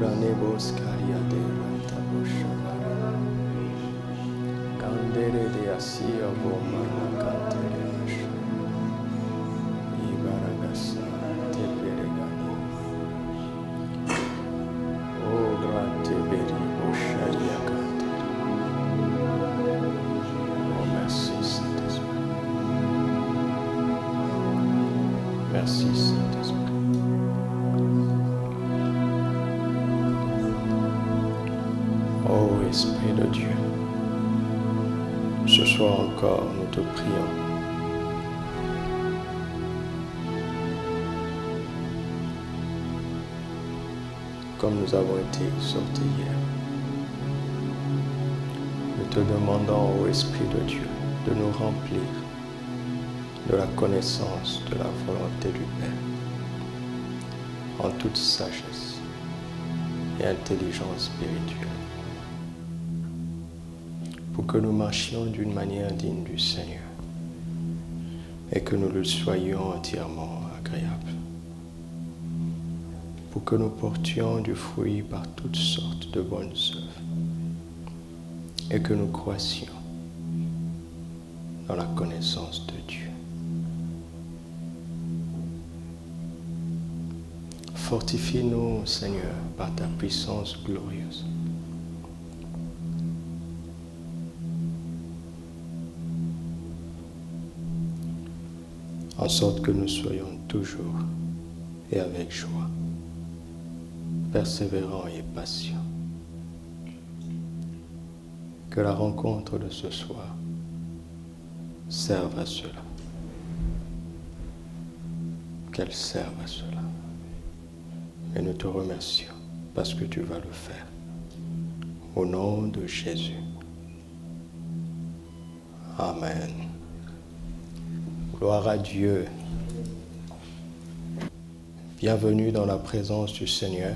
Ranebos Kariade Rantaboshabare Kandere de Asia Bomana Kanteresh Ibaragasa Teperegani O Ranteberi Osharia Kantere. Oh, merci Saint-Esprit. Merci Saint-Esprit. Ô Esprit de Dieu, ce soir encore nous te prions. Comme nous avons été exhortés hier, nous te demandons, ô Esprit de Dieu, de nous remplir de la connaissance de la volonté du Père, en toute sagesse et intelligence spirituelle, pour que nous marchions d'une manière digne du Seigneur et que nous le soyons entièrement agréables, pour que nous portions du fruit par toutes sortes de bonnes œuvres et que nous croissions dans la connaissance de Dieu. Fortifie-nous, Seigneur, par ta puissance glorieuse. En sorte que nous soyons toujours et avec joie, persévérants et patients. Que la rencontre de ce soir serve à cela. Qu'elle serve à cela. Et nous te remercions parce que tu vas le faire. Au nom de Jésus. Amen. Gloire à Dieu. Bienvenue dans la présence du Seigneur.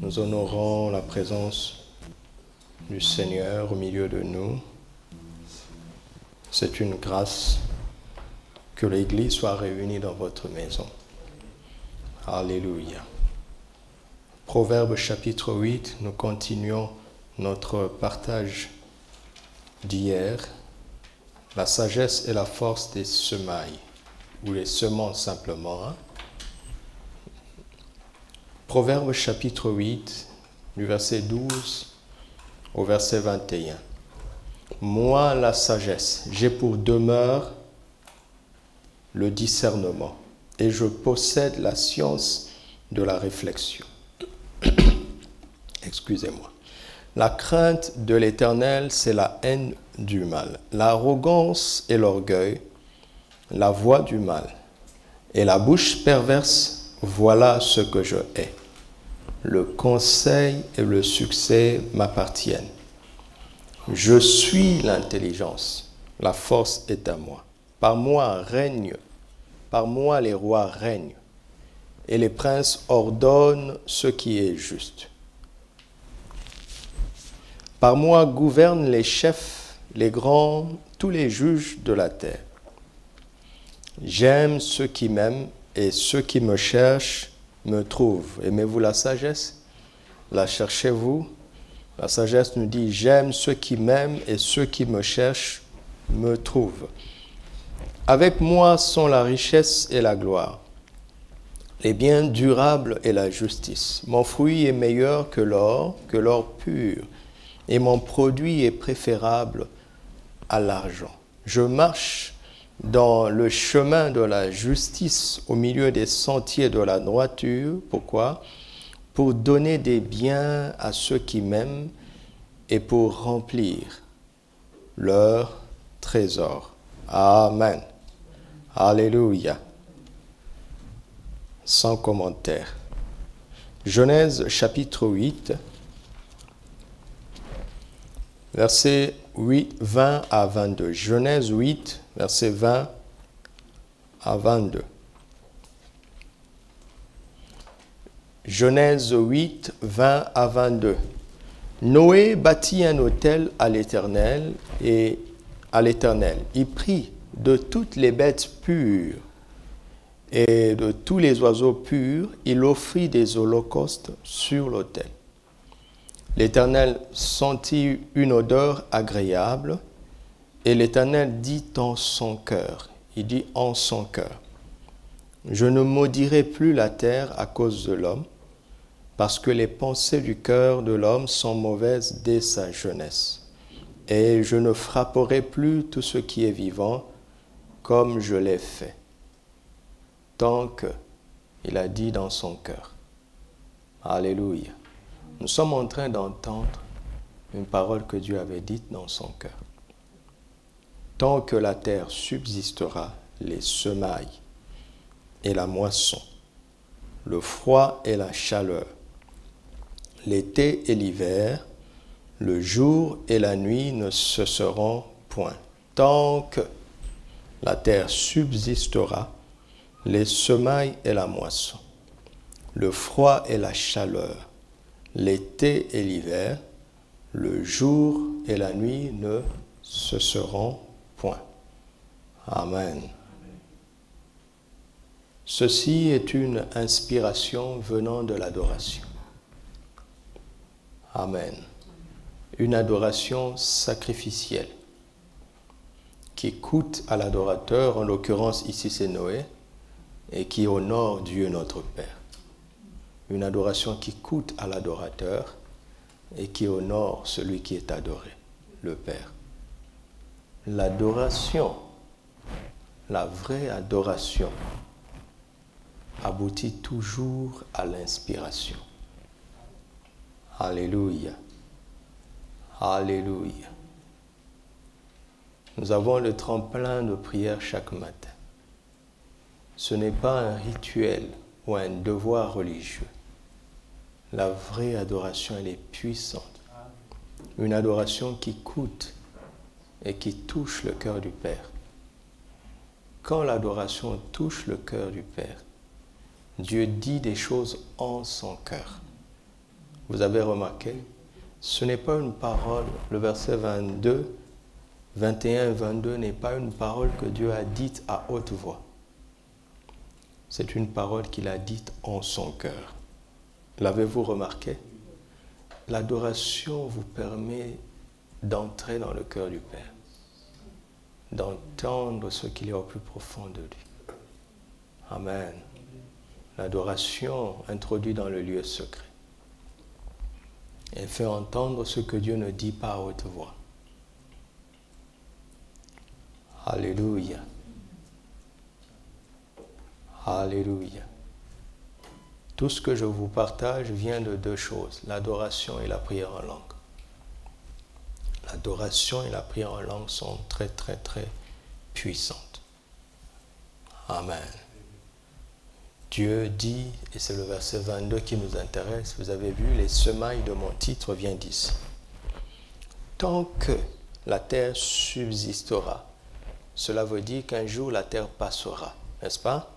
Nous honorons la présence du Seigneur au milieu de nous. C'est une grâce que l'Église soit réunie dans votre maison. Alléluia. Proverbe chapitre 8, nous continuons notre partage d'hier. La sagesse et la force des semailles, ou les semences simplement. Proverbe chapitre 8, du verset 12 au verset 21. Moi, la sagesse, j'ai pour demeure le discernement, et je possède la science de la réflexion. Excusez-moi. La crainte de l'Éternel, c'est la haine du mal. L'arrogance et l'orgueil, la voie du mal. Et la bouche perverse, voilà ce que je hais. Le conseil et le succès m'appartiennent. Je suis l'intelligence. La force est à moi. Par moi règne. Par moi les rois règnent. Et les princes ordonnent ce qui est juste. Par moi gouvernent les chefs, les grands, tous les juges de la terre. J'aime ceux qui m'aiment et ceux qui me cherchent me trouvent. Aimez-vous la sagesse? La cherchez-vous? La sagesse nous dit, j'aime ceux qui m'aiment et ceux qui me cherchent me trouvent. Avec moi sont la richesse et la gloire, les biens durables et la justice. Mon fruit est meilleur que l'or pur. Et mon produit est préférable à l'argent. Je marche dans le chemin de la justice au milieu des sentiers de la droiture. Pourquoi? Pour donner des biens à ceux qui m'aiment et pour remplir leur trésor. Amen. Alléluia. Sans commentaire. Genèse chapitre 8. Versets 20 à 22. Genèse 8, versets 20 à 22. Genèse 8, 20 à 22. Noé bâtit un autel à l'Éternel et à l'Éternel. Il prit de toutes les bêtes pures Et de tous les oiseaux purs, il offrit des holocaustes sur l'autel. L'Éternel sentit une odeur agréable, et l'Éternel dit en son cœur, il dit en son cœur, je ne maudirai plus la terre à cause de l'homme, parce que les pensées du cœur de l'homme sont mauvaises dès sa jeunesse. Et je ne frapperai plus tout ce qui est vivant comme je l'ai fait. Tant que, il a dit dans son cœur. Alléluia. Nous sommes en train d'entendre une parole que Dieu avait dite dans son cœur. Tant que la terre subsistera, les semailles et la moisson, le froid et la chaleur, l'été et l'hiver, le jour et la nuit ne cesseront point. Tant que la terre subsistera, les semailles et la moisson, le froid et la chaleur, l'été et l'hiver, le jour et la nuit ne cesseront point. Amen. Ceci est une inspiration venant de l'adoration. Amen. Une adoration sacrificielle qui coûte à l'adorateur, en l'occurrence ici c'est Noé, et qui honore Dieu notre Père. Une adoration qui coûte à l'adorateur et qui honore celui qui est adoré, le Père. L'adoration, la vraie adoration, aboutit toujours à l'inspiration. Alléluia. Alléluia. Nous avons le tremplin de prière chaque matin. Ce n'est pas un rituel ou un devoir religieux. La vraie adoration, elle est puissante. Une adoration qui coûte et qui touche le cœur du Père. Quand l'adoration touche le cœur du Père, Dieu dit des choses en son cœur. Vous avez remarqué, ce n'est pas une parole, le verset 22, 21 et 22 n'est pas une parole que Dieu a dite à haute voix. C'est une parole qu'il a dite en son cœur. L'avez-vous remarqué? L'adoration vous permet d'entrer dans le cœur du Père, d'entendre ce qu'il y a au plus profond de lui. Amen. L'adoration introduit dans le lieu secret. Elle fait entendre ce que Dieu ne dit pas à haute voix. Alléluia. Alléluia. Tout ce que je vous partage vient de deux choses, l'adoration et la prière en langue. L'adoration et la prière en langue sont très, très, très puissantes. Amen. Dieu dit, et c'est le verset 22 qui nous intéresse, vous avez vu, les semailles de mon titre viennent d'ici. Tant que la terre subsistera, cela veut dire qu'un jour la terre passera, n'est-ce pas?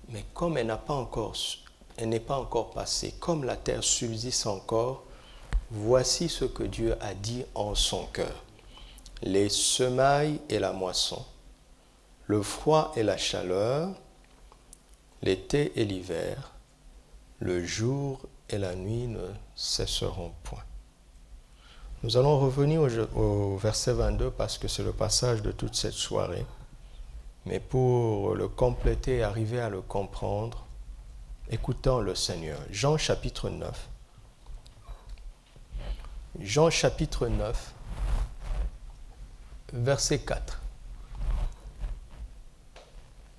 Mais comme elle n'est pas encore passée, comme la terre subsiste encore, voici ce que Dieu a dit en son cœur. Les semailles et la moisson, le froid et la chaleur, l'été et l'hiver, le jour et la nuit ne cesseront point. Nous allons revenir au verset 22 parce que c'est le passage de toute cette soirée. Mais pour le compléter et arriver à le comprendre, écoutons le Seigneur. Jean chapitre 9. Jean chapitre 9, verset 4.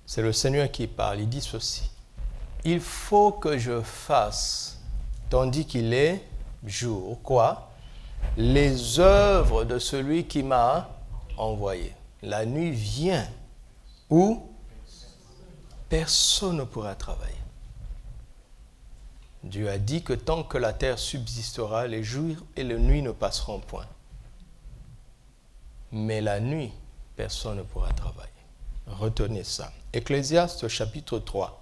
C'est le Seigneur qui parle, il dit ceci. Il faut que je fasse, tandis qu'il est jour, quoi? Les œuvres de celui qui m'a envoyé. La nuit vient où personne ne pourra travailler. Dieu a dit que tant que la terre subsistera, les jours et les nuits ne passeront point. Mais la nuit, personne ne pourra travailler. Retenez ça. Ecclésiaste chapitre 3,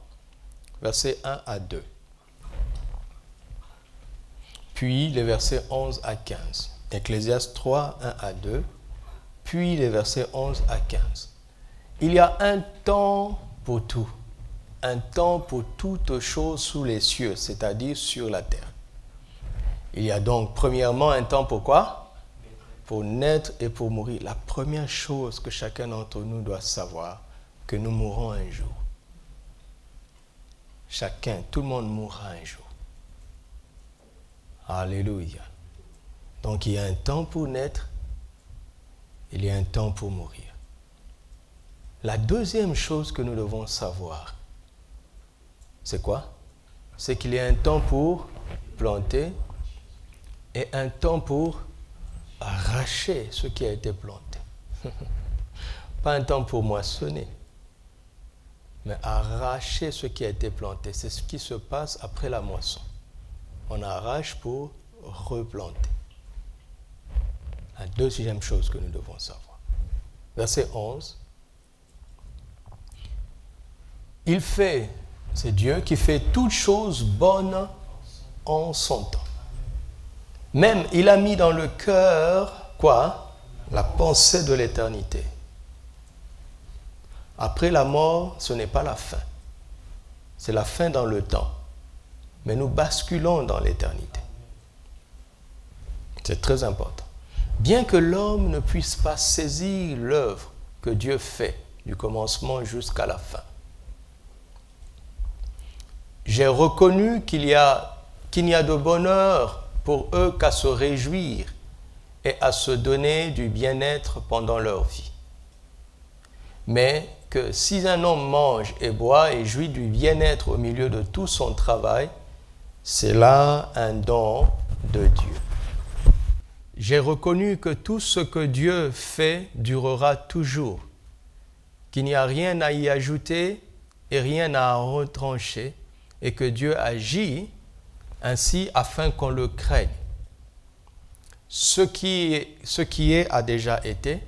versets 1 à 2. Puis les versets 11 à 15. Ecclésiaste 3, 1 à 2. Puis les versets 11 à 15. Il y a un temps pour tout un temps pour toutes choses sous les cieux, c'est-à-dire sur la terre. Il y a donc premièrement un temps pour quoi? Pour naître et pour mourir. La première chose que chacun d'entre nous doit savoir, que nous mourrons un jour. Chacun, tout le monde mourra un jour. Alléluia. Donc il y a un temps pour naître, il y a un temps pour mourir. La deuxième chose que nous devons savoir, c'est quoi? C'est qu'il y a un temps pour planter et un temps pour arracher ce qui a été planté. Pas un temps pour moissonner, mais arracher ce qui a été planté. C'est ce qui se passe après la moisson. On arrache pour replanter. La deuxième chose que nous devons savoir. Verset 11. Il fait, c'est Dieu qui fait toutes choses bonnes en son temps. Même, il a mis dans le cœur, quoi? La pensée de l'éternité. Après la mort, ce n'est pas la fin. C'est la fin dans le temps. Mais nous basculons dans l'éternité. C'est très important. Bien que l'homme ne puisse pas saisir l'œuvre que Dieu fait, du commencement jusqu'à la fin. J'ai reconnu qu'il n'y a de bonheur pour eux qu'à se réjouir et à se donner du bien-être pendant leur vie. Mais que si un homme mange et boit et jouit du bien-être au milieu de tout son travail, c'est là un don de Dieu. J'ai reconnu que tout ce que Dieu fait durera toujours, qu'il n'y a rien à y ajouter et rien à retrancher, et que Dieu agit ainsi afin qu'on le craigne. Ce qui est a déjà été,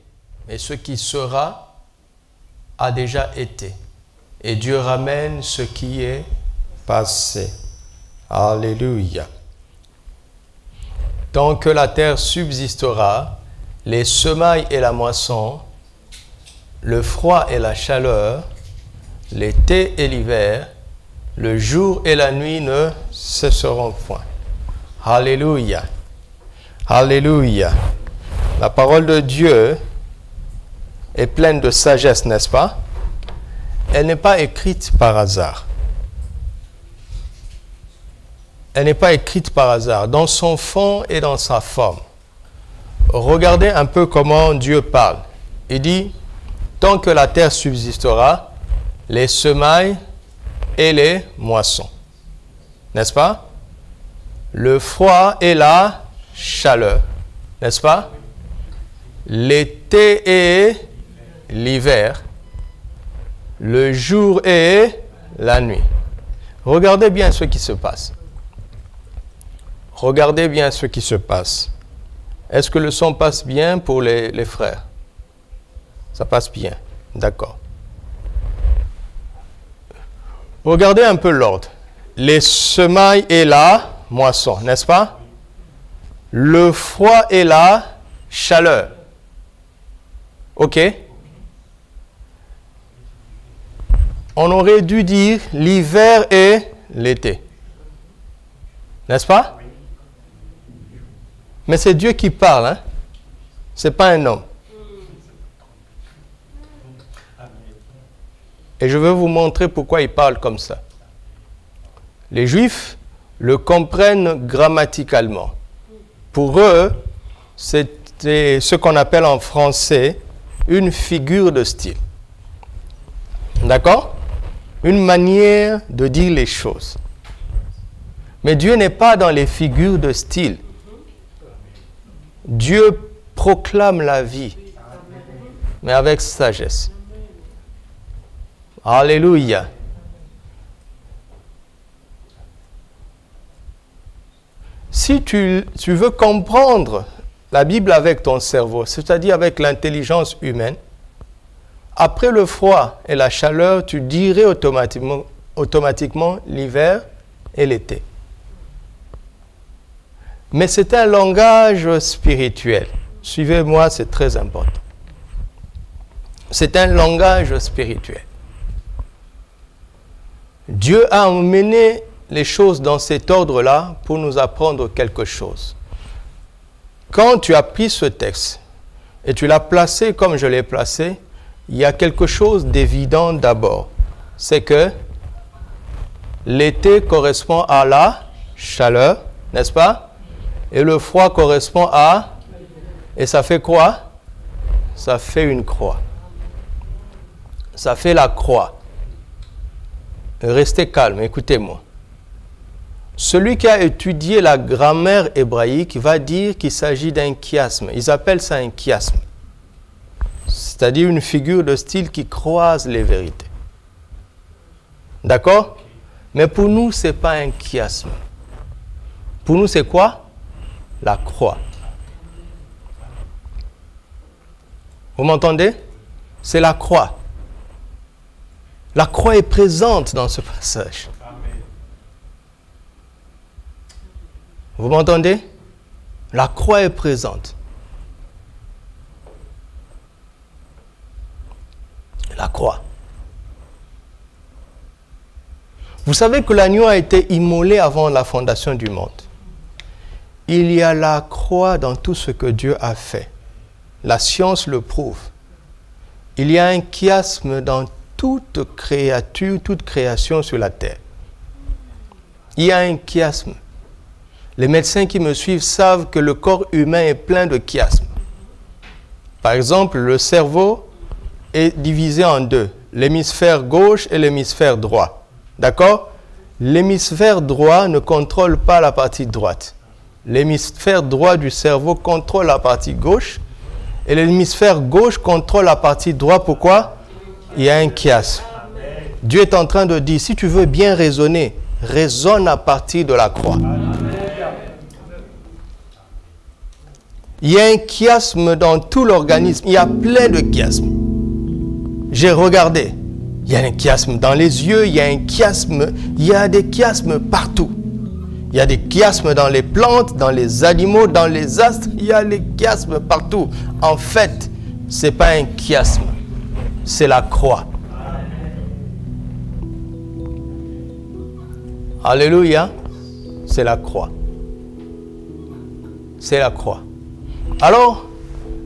et ce qui sera a déjà été. Et Dieu ramène ce qui est passé. Alléluia. Tant que la terre subsistera, les semailles et la moisson, le froid et la chaleur, l'été et l'hiver, le jour et la nuit ne cesseront point. Alléluia. Alléluia. La parole de Dieu est pleine de sagesse, n'est-ce pas? Elle n'est pas écrite par hasard. Elle n'est pas écrite par hasard, dans son fond et dans sa forme. Regardez un peu comment Dieu parle. Il dit, tant que la terre subsistera, les semailles et les moissons. N'est-ce pas? Le froid et la chaleur. N'est-ce pas? L'été et l'hiver. Le jour et la nuit. Regardez bien ce qui se passe. Regardez bien ce qui se passe. Est-ce que le son passe bien pour les frères? Ça passe bien. D'accord. Regardez un peu l'ordre. Les semailles et la moisson, n'est-ce pas? Le froid et la chaleur. OK? On aurait dû dire l'hiver et l'été. N'est-ce pas? Mais c'est Dieu qui parle, hein? Ce n'est pas un homme. Et je vais vous montrer pourquoi il parle comme ça. Les Juifs le comprennent grammaticalement. Pour eux, c'était ce qu'on appelle en français une figure de style. D'accord? Une manière de dire les choses. Mais Dieu n'est pas dans les figures de style. Dieu proclame la vie, mais avec sagesse. Alléluia. Si tu veux comprendre la Bible avec ton cerveau, c'est-à-dire avec l'intelligence humaine, après le froid et la chaleur, tu dirais automatiquement l'hiver et l'été. Mais c'est un langage spirituel. Suivez-moi, c'est très important. C'est un langage spirituel. Dieu a emmené les choses dans cet ordre-là pour nous apprendre quelque chose. Quand tu as pris ce texte et tu l'as placé comme je l'ai placé, il y a quelque chose d'évident d'abord. C'est que l'été correspond à la chaleur, n'est-ce pas? Et le froid correspond à... Et ça fait quoi? Ça fait une croix. Ça fait la croix. Restez calme, écoutez-moi. Celui qui a étudié la grammaire hébraïque va dire qu'il s'agit d'un chiasme. Ils appellent ça un chiasme. C'est-à-dire une figure de style qui croise les vérités. D'accord? Mais pour nous, ce n'est pas un chiasme. Pour nous, c'est quoi? La croix. Vous m'entendez? C'est la croix. La croix est présente dans ce passage. Vous m'entendez? La croix est présente. La croix. Vous savez que l'agneau a été immolé avant la fondation du monde. Il y a la croix dans tout ce que Dieu a fait. La science le prouve. Il y a un chiasme dans toute créature, toute création sur la terre. Il y a un chiasme. Les médecins qui me suivent savent que le corps humain est plein de chiasmes. Par exemple, le cerveau est divisé en deux, l'hémisphère gauche et l'hémisphère droit. D'accord? L'hémisphère droit ne contrôle pas la partie droite. L'hémisphère droit du cerveau contrôle la partie gauche et l'hémisphère gauche contrôle la partie droite. Pourquoi? Il y a un chiasme. Dieu est en train de dire, si tu veux bien raisonner, raisonne à partir de la croix. Il y a un chiasme dans tout l'organisme. Il y a plein de chiasmes. J'ai regardé. Il y a un chiasme dans les yeux, il y a un chiasme, il y a des chiasmes partout. Il y a des chiasmes dans les plantes, dans les animaux, dans les astres, il y a des chiasmes partout. En fait, ce n'est pas un chiasme, c'est la croix. Alléluia, c'est la croix. C'est la croix. Alors,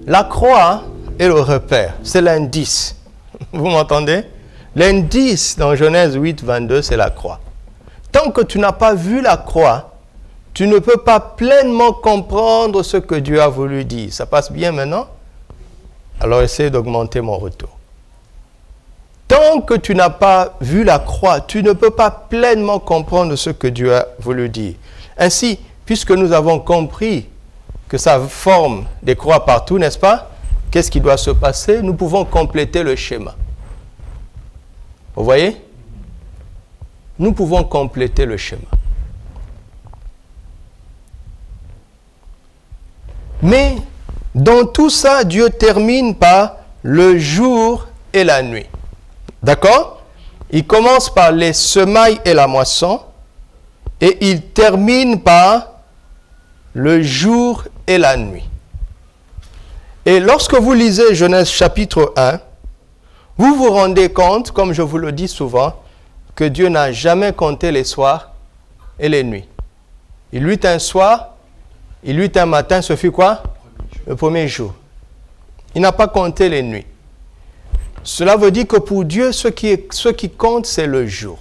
la croix est le repère, c'est l'indice. Vous m'entendez? L'indice dans Genèse 8, 22, c'est la croix. Tant que tu n'as pas vu la croix, tu ne peux pas pleinement comprendre ce que Dieu a voulu dire. Ça passe bien maintenant? Alors essayez d'augmenter mon retour. Tant que tu n'as pas vu la croix, tu ne peux pas pleinement comprendre ce que Dieu a voulu dire. Ainsi, puisque nous avons compris que ça forme des croix partout, n'est-ce pas? Qu'est-ce qui doit se passer? Nous pouvons compléter le schéma. Vous voyez? Nous pouvons compléter le schéma. Mais dans tout ça, Dieu termine par le jour et la nuit. D'accord? Il commence par les semailles et la moisson et il termine par le jour et la nuit. Et lorsque vous lisez Genèse chapitre 1, vous vous rendez compte, comme je vous le dis souvent, que Dieu n'a jamais compté les soirs et les nuits. Il eut un soir, il eut un matin, ce fut quoi? Le premier jour. Il n'a pas compté les nuits. Cela veut dire que pour Dieu, ce qui compte, c'est le jour.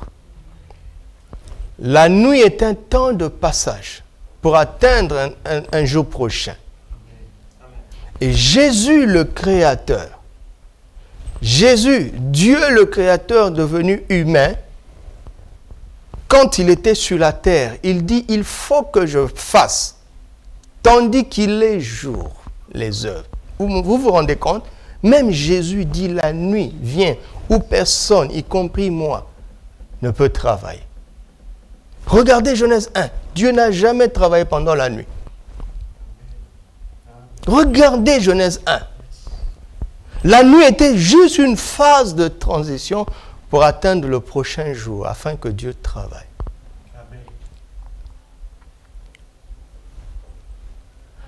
La nuit est un temps de passage pour atteindre un jour prochain. Et Jésus, le Créateur, Jésus, Dieu le Créateur devenu humain, quand il était sur la terre, il dit, il faut que je fasse, tandis qu'il est jour, les œuvres. Vous vous rendez compte? Même Jésus dit, la nuit vient où personne, y compris moi, ne peut travailler. Regardez Genèse 1, Dieu n'a jamais travaillé pendant la nuit. Regardez Genèse 1. La nuit était juste une phase de transition pour atteindre le prochain jour, afin que Dieu travaille.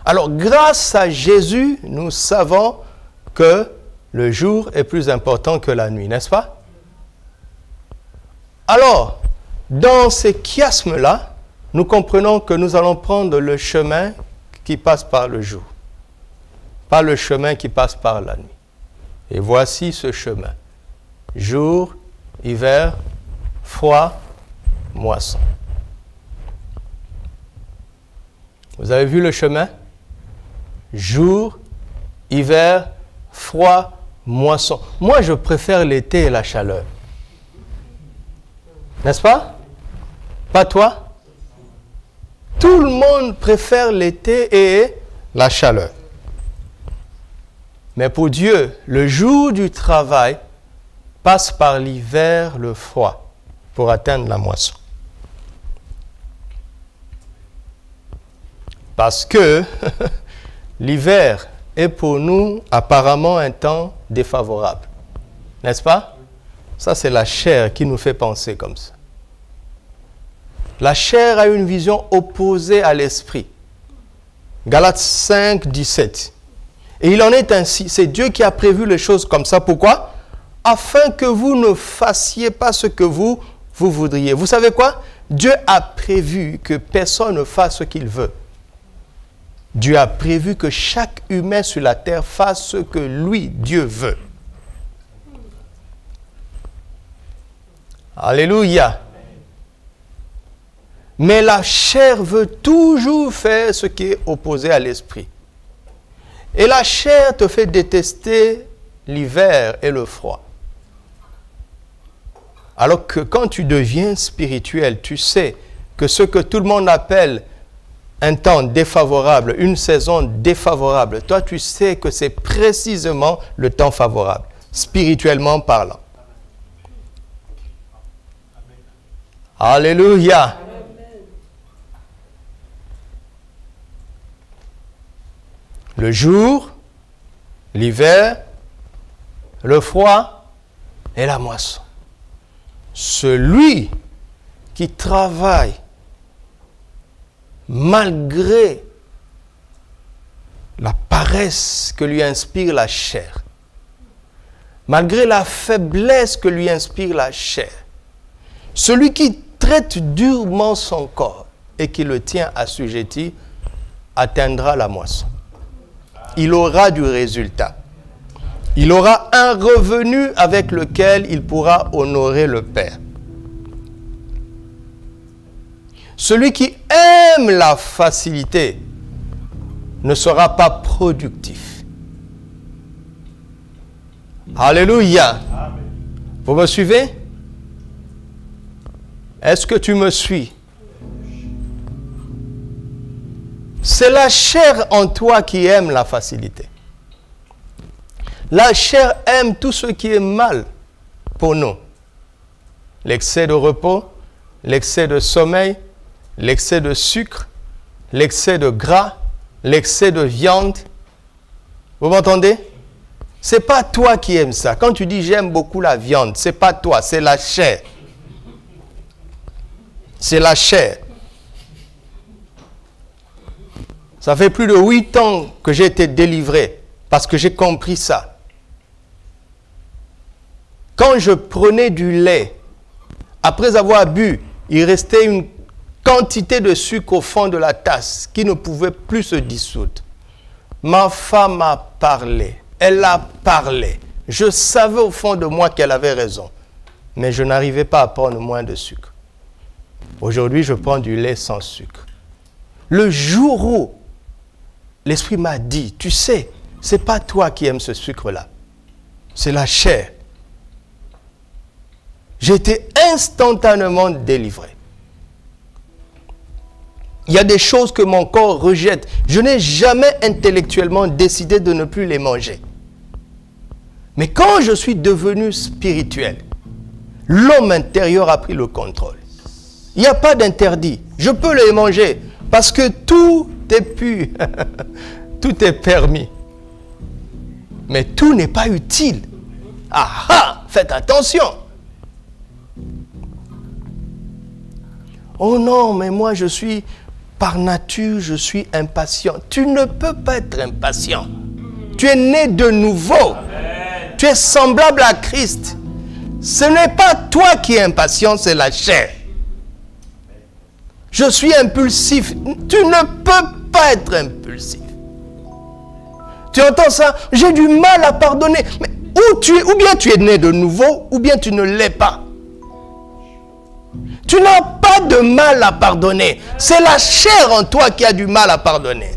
Alors, grâce à Jésus, nous savons que le jour est plus important que la nuit, n'est-ce pas? Alors, Dans ces chiasmes-là, nous comprenons que nous allons prendre le chemin qui passe par le jour, pas le chemin qui passe par la nuit. Et voici ce chemin. Jour, hiver, froid, moisson. Vous avez vu le chemin? Jour, hiver, froid, moisson. Moi, je préfère l'été et la chaleur. N'est-ce pas? Pas toi? Tout le monde préfère l'été et la chaleur. Mais pour Dieu, le jour du travail passe par l'hiver, le froid, pour atteindre la moisson. Parce que l'hiver est pour nous apparemment un temps défavorable. N'est-ce pas? Ça, c'est la chair qui nous fait penser comme ça. La chair a une vision opposée à l'esprit. Galates 5, 17. Et il en est ainsi. C'est Dieu qui a prévu les choses comme ça. Pourquoi? Afin que vous ne fassiez pas ce que vous voudriez. Vous savez quoi? Dieu a prévu que personne ne fasse ce qu'il veut. Dieu a prévu que chaque humain sur la terre fasse ce que lui, Dieu veut. Alléluia. Mais la chair veut toujours faire ce qui est opposé à l'esprit. Et la chair te fait détester l'hiver et le froid. Alors que quand tu deviens spirituel, tu sais que ce que tout le monde appelle un temps défavorable, une saison défavorable, toi tu sais que c'est précisément le temps favorable, spirituellement parlant. Alléluia. Le jour, l'hiver, le froid et la moisson. Celui qui travaille malgré la paresse que lui inspire la chair, malgré la faiblesse que lui inspire la chair, celui qui traite durement son corps et qui le tient assujetti, atteindra la moisson. Il aura du résultat. Il aura un revenu avec lequel il pourra honorer le Père. Celui qui aime la facilité ne sera pas productif. Alléluia. Vous me suivez? Est-ce que tu me suis? C'est la chair en toi qui aime la facilité. La chair aime tout ce qui est mal pour nous. L'excès de repos, l'excès de sommeil, l'excès de sucre, l'excès de gras, l'excès de viande. Vous m'entendez? Ce n'est pas toi qui aimes ça. Quand tu dis j'aime beaucoup la viande, ce n'est pas toi, c'est la chair. C'est la chair. Ça fait plus de 8 ans que j'ai été délivré parce que j'ai compris ça. Quand je prenais du lait, après avoir bu, il restait une quantité de sucre au fond de la tasse qui ne pouvait plus se dissoudre. Ma femme a parlé, elle a parlé. Je savais au fond de moi qu'elle avait raison, mais je n'arrivais pas à prendre moins de sucre. Aujourd'hui, je prends du lait sans sucre. Le jour où l'Esprit m'a dit, tu sais, ce n'est pas toi qui aimes ce sucre-là, c'est la chair. J'ai été instantanément délivré. Il y a des choses que mon corps rejette. Je n'ai jamais intellectuellement décidé de ne plus les manger. Mais quand je suis devenu spirituel, l'homme intérieur a pris le contrôle. Il n'y a pas d'interdit. Je peux les manger parce que tout est pur. Tout est permis. Mais tout n'est pas utile. Ah ah, faites attention. Oh non, mais moi je suis, par nature, je suis impatient. Tu ne peux pas être impatient. Tu es né de nouveau. Amen. Tu es semblable à Christ. Ce n'est pas toi qui es impatient, c'est la chair. Je suis impulsif. Tu ne peux pas être impulsif. Tu entends ça? J'ai du mal à pardonner. Mais ou bien tu es né de nouveau, ou bien tu ne l'es pas. Tu n'as pas de mal à pardonner. C'est la chair en toi qui a du mal à pardonner.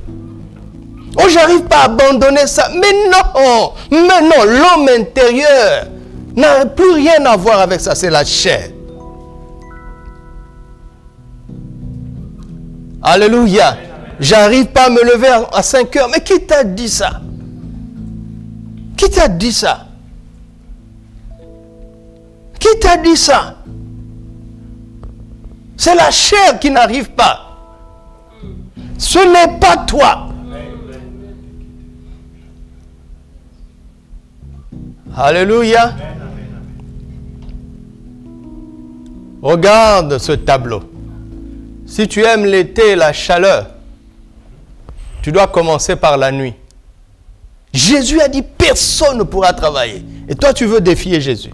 Oh, j'arrive pas à abandonner ça. Mais non, l'homme intérieur n'a plus rien à voir avec ça, c'est la chair. Alléluia. J'arrive pas à me lever à 5 heures. Mais qui t'a dit ça? Qui t'a dit ça? Qui t'a dit ça? C'est la chair qui n'arrive pas. Ce n'est pas toi. Alléluia. Regarde ce tableau. Si tu aimes l'été et la chaleur, tu dois commencer par la nuit. Jésus a dit personne ne pourra travailler. Et toi, tu veux défier Jésus.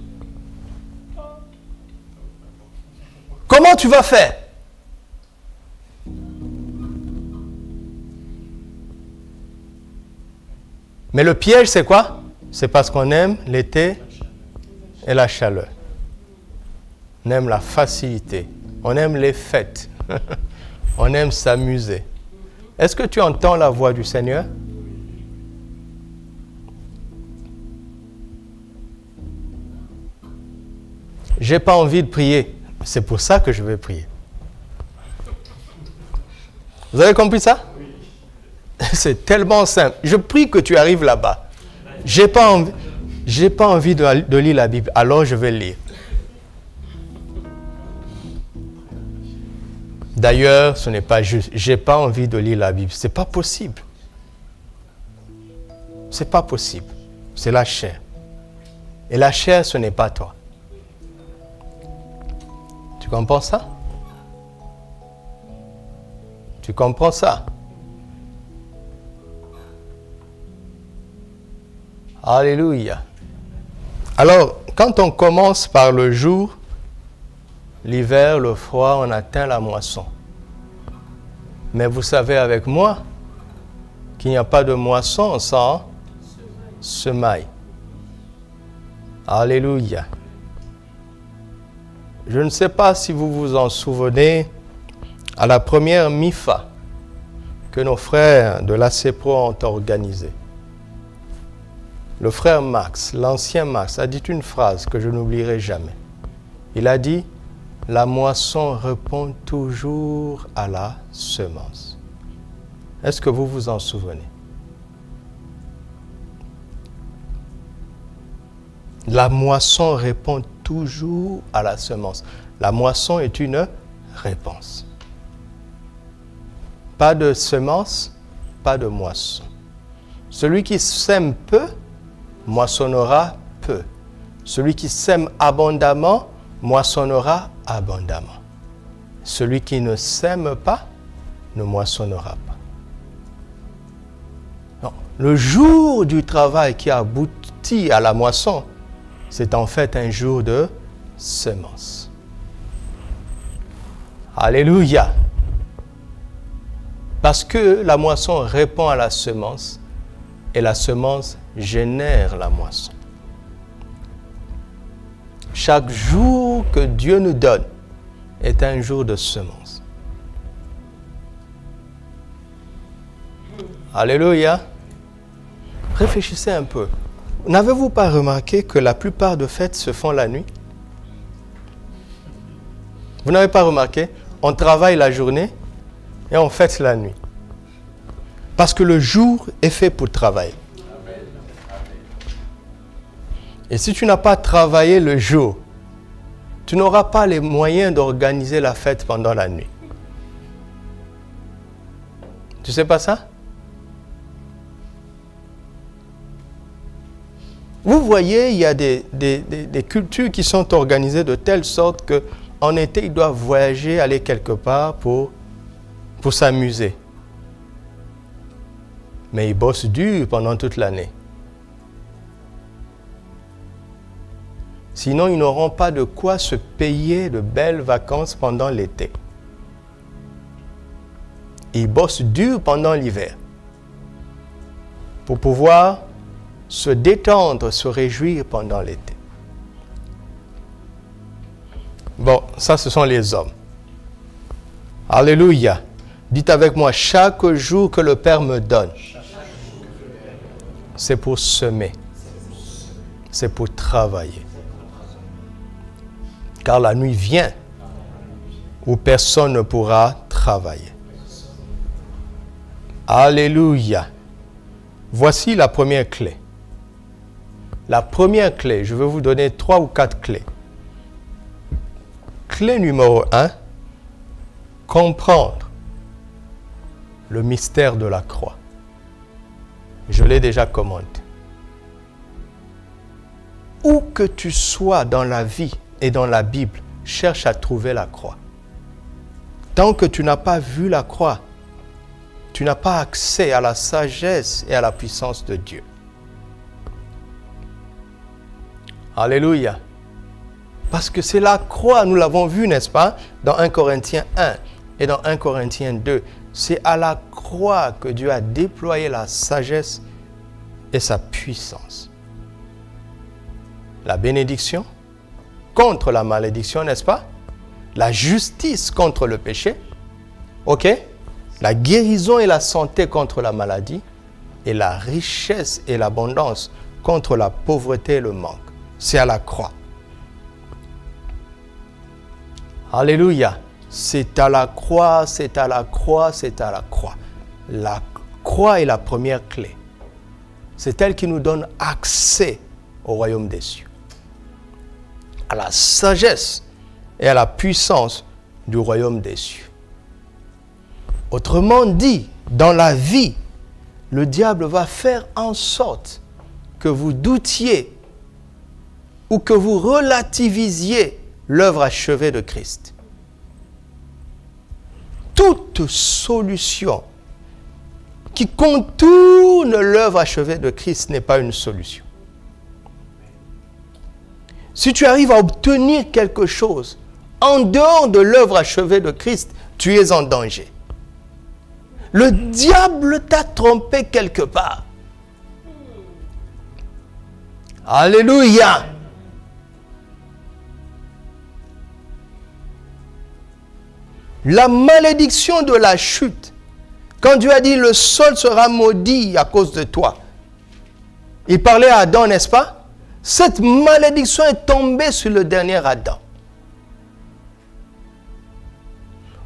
Comment tu vas faire? Mais le piège, c'est quoi? C'est parce qu'on aime l'été et la chaleur. On aime la facilité. On aime les fêtes. On aime s'amuser. Est-ce que tu entends la voix du Seigneur? J'ai pas envie de prier. C'est pour ça que je vais prier. Vous avez compris ça? C'est tellement simple. Je prie que tu arrives là-bas. J'ai pas envie de lire la Bible, alors je vais lire. D'ailleurs, ce n'est pas juste. J'ai pas envie de lire la Bible. C'est pas possible. C'est pas possible. C'est la chair. Et la chair, ce n'est pas toi. Tu comprends ça? Tu comprends ça? Alléluia. Alors, quand on commence par le jour, l'hiver, le froid, on atteint la moisson. Mais vous savez avec moi qu'il n'y a pas de moisson sans semaille. Alléluia. Je ne sais pas si vous vous en souvenez, à la première MIFA que nos frères de l'ACPRO ont organisée. Le frère Max, l'ancien Max, a dit une phrase que je n'oublierai jamais. Il a dit, « La moisson répond toujours à la semence. » Est-ce que vous vous en souvenez? La moisson répond toujours à la semence. La moisson est une réponse. Pas de semence, pas de moisson. Celui qui sème peu, moissonnera peu. Celui qui sème abondamment, moissonnera abondamment. Celui qui ne sème pas, ne moissonnera pas. Non. Le jour du travail qui aboutit à la moisson, c'est en fait un jour de semence. Alléluia. Parce que la moisson répond à la semence et la semence génère la moisson. Chaque jour que Dieu nous donne est un jour de semence. Alléluia. Réfléchissez un peu. N'avez-vous pas remarqué que la plupart des fêtes se font la nuit? Vous n'avez pas remarqué? On travaille la journée et on fête la nuit. Parce que le jour est fait pour travailler. Et si tu n'as pas travaillé le jour, tu n'auras pas les moyens d'organiser la fête pendant la nuit. Tu sais pas ça? Vous voyez, il y a des cultures qui sont organisées de telle sorte qu'en été, ils doivent voyager, aller quelque part pour s'amuser. Mais ils bossent dur pendant toute l'année. Sinon, ils n'auront pas de quoi se payer de belles vacances pendant l'été. Ils bossent dur pendant l'hiver pour pouvoir se détendre, se réjouir pendant l'été. Bon, ça, ce sont les hommes. Alléluia. Dites avec moi, chaque jour que le Père me donne, c'est pour semer. C'est pour travailler. Car la nuit vient où personne ne pourra travailler. Alléluia. Voici la première clé. La première clé, je vais vous donner 3 ou 4 clés. Clé numéro 1, comprendre le mystère de la croix. Je l'ai déjà commenté. Où que tu sois dans la vie et dans la Bible, cherche à trouver la croix. Tant que tu n'as pas vu la croix, tu n'as pas accès à la sagesse et à la puissance de Dieu. Alléluia. Parce que c'est la croix, nous l'avons vu, n'est-ce pas, dans 1 Corinthiens 1 et dans 1 Corinthiens 2. C'est à la croix que Dieu a déployé la sagesse et sa puissance. La bénédiction contre la malédiction, n'est-ce pas? La justice contre le péché. OK? La guérison et la santé contre la maladie. Et la richesse et l'abondance contre la pauvreté et le manque. C'est à la croix. Alléluia. C'est à la croix, c'est à la croix, c'est à la croix. La croix est la première clé. C'est elle qui nous donne accès au royaume des cieux. À la sagesse et à la puissance du royaume des cieux. Autrement dit, dans la vie, le diable va faire en sorte que vous doutiez ou que vous relativisiez l'œuvre achevée de Christ. Toute solution qui contourne l'œuvre achevée de Christ n'est pas une solution. Si tu arrives à obtenir quelque chose en dehors de l'œuvre achevée de Christ, tu es en danger. Le diable t'a trompé quelque part. Alléluia. La malédiction de la chute, quand Dieu a dit le sol sera maudit à cause de toi, il parlait à Adam, n'est-ce pas? Cette malédiction est tombée sur le dernier Adam.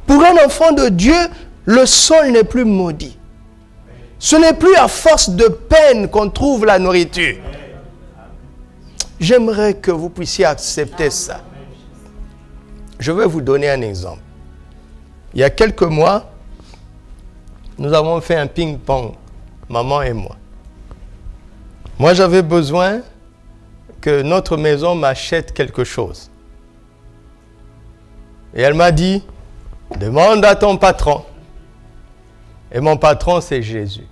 Pour un enfant de Dieu, le sol n'est plus maudit. Ce n'est plus à force de peine qu'on trouve la nourriture. J'aimerais que vous puissiez accepter ça. Je vais vous donner un exemple. Il y a quelques mois, nous avons fait un ping-pong, maman et moi. Moi, j'avais besoin que notre maison m'achète quelque chose. Et elle m'a dit, demande à ton patron. Et mon patron, c'est Jésus.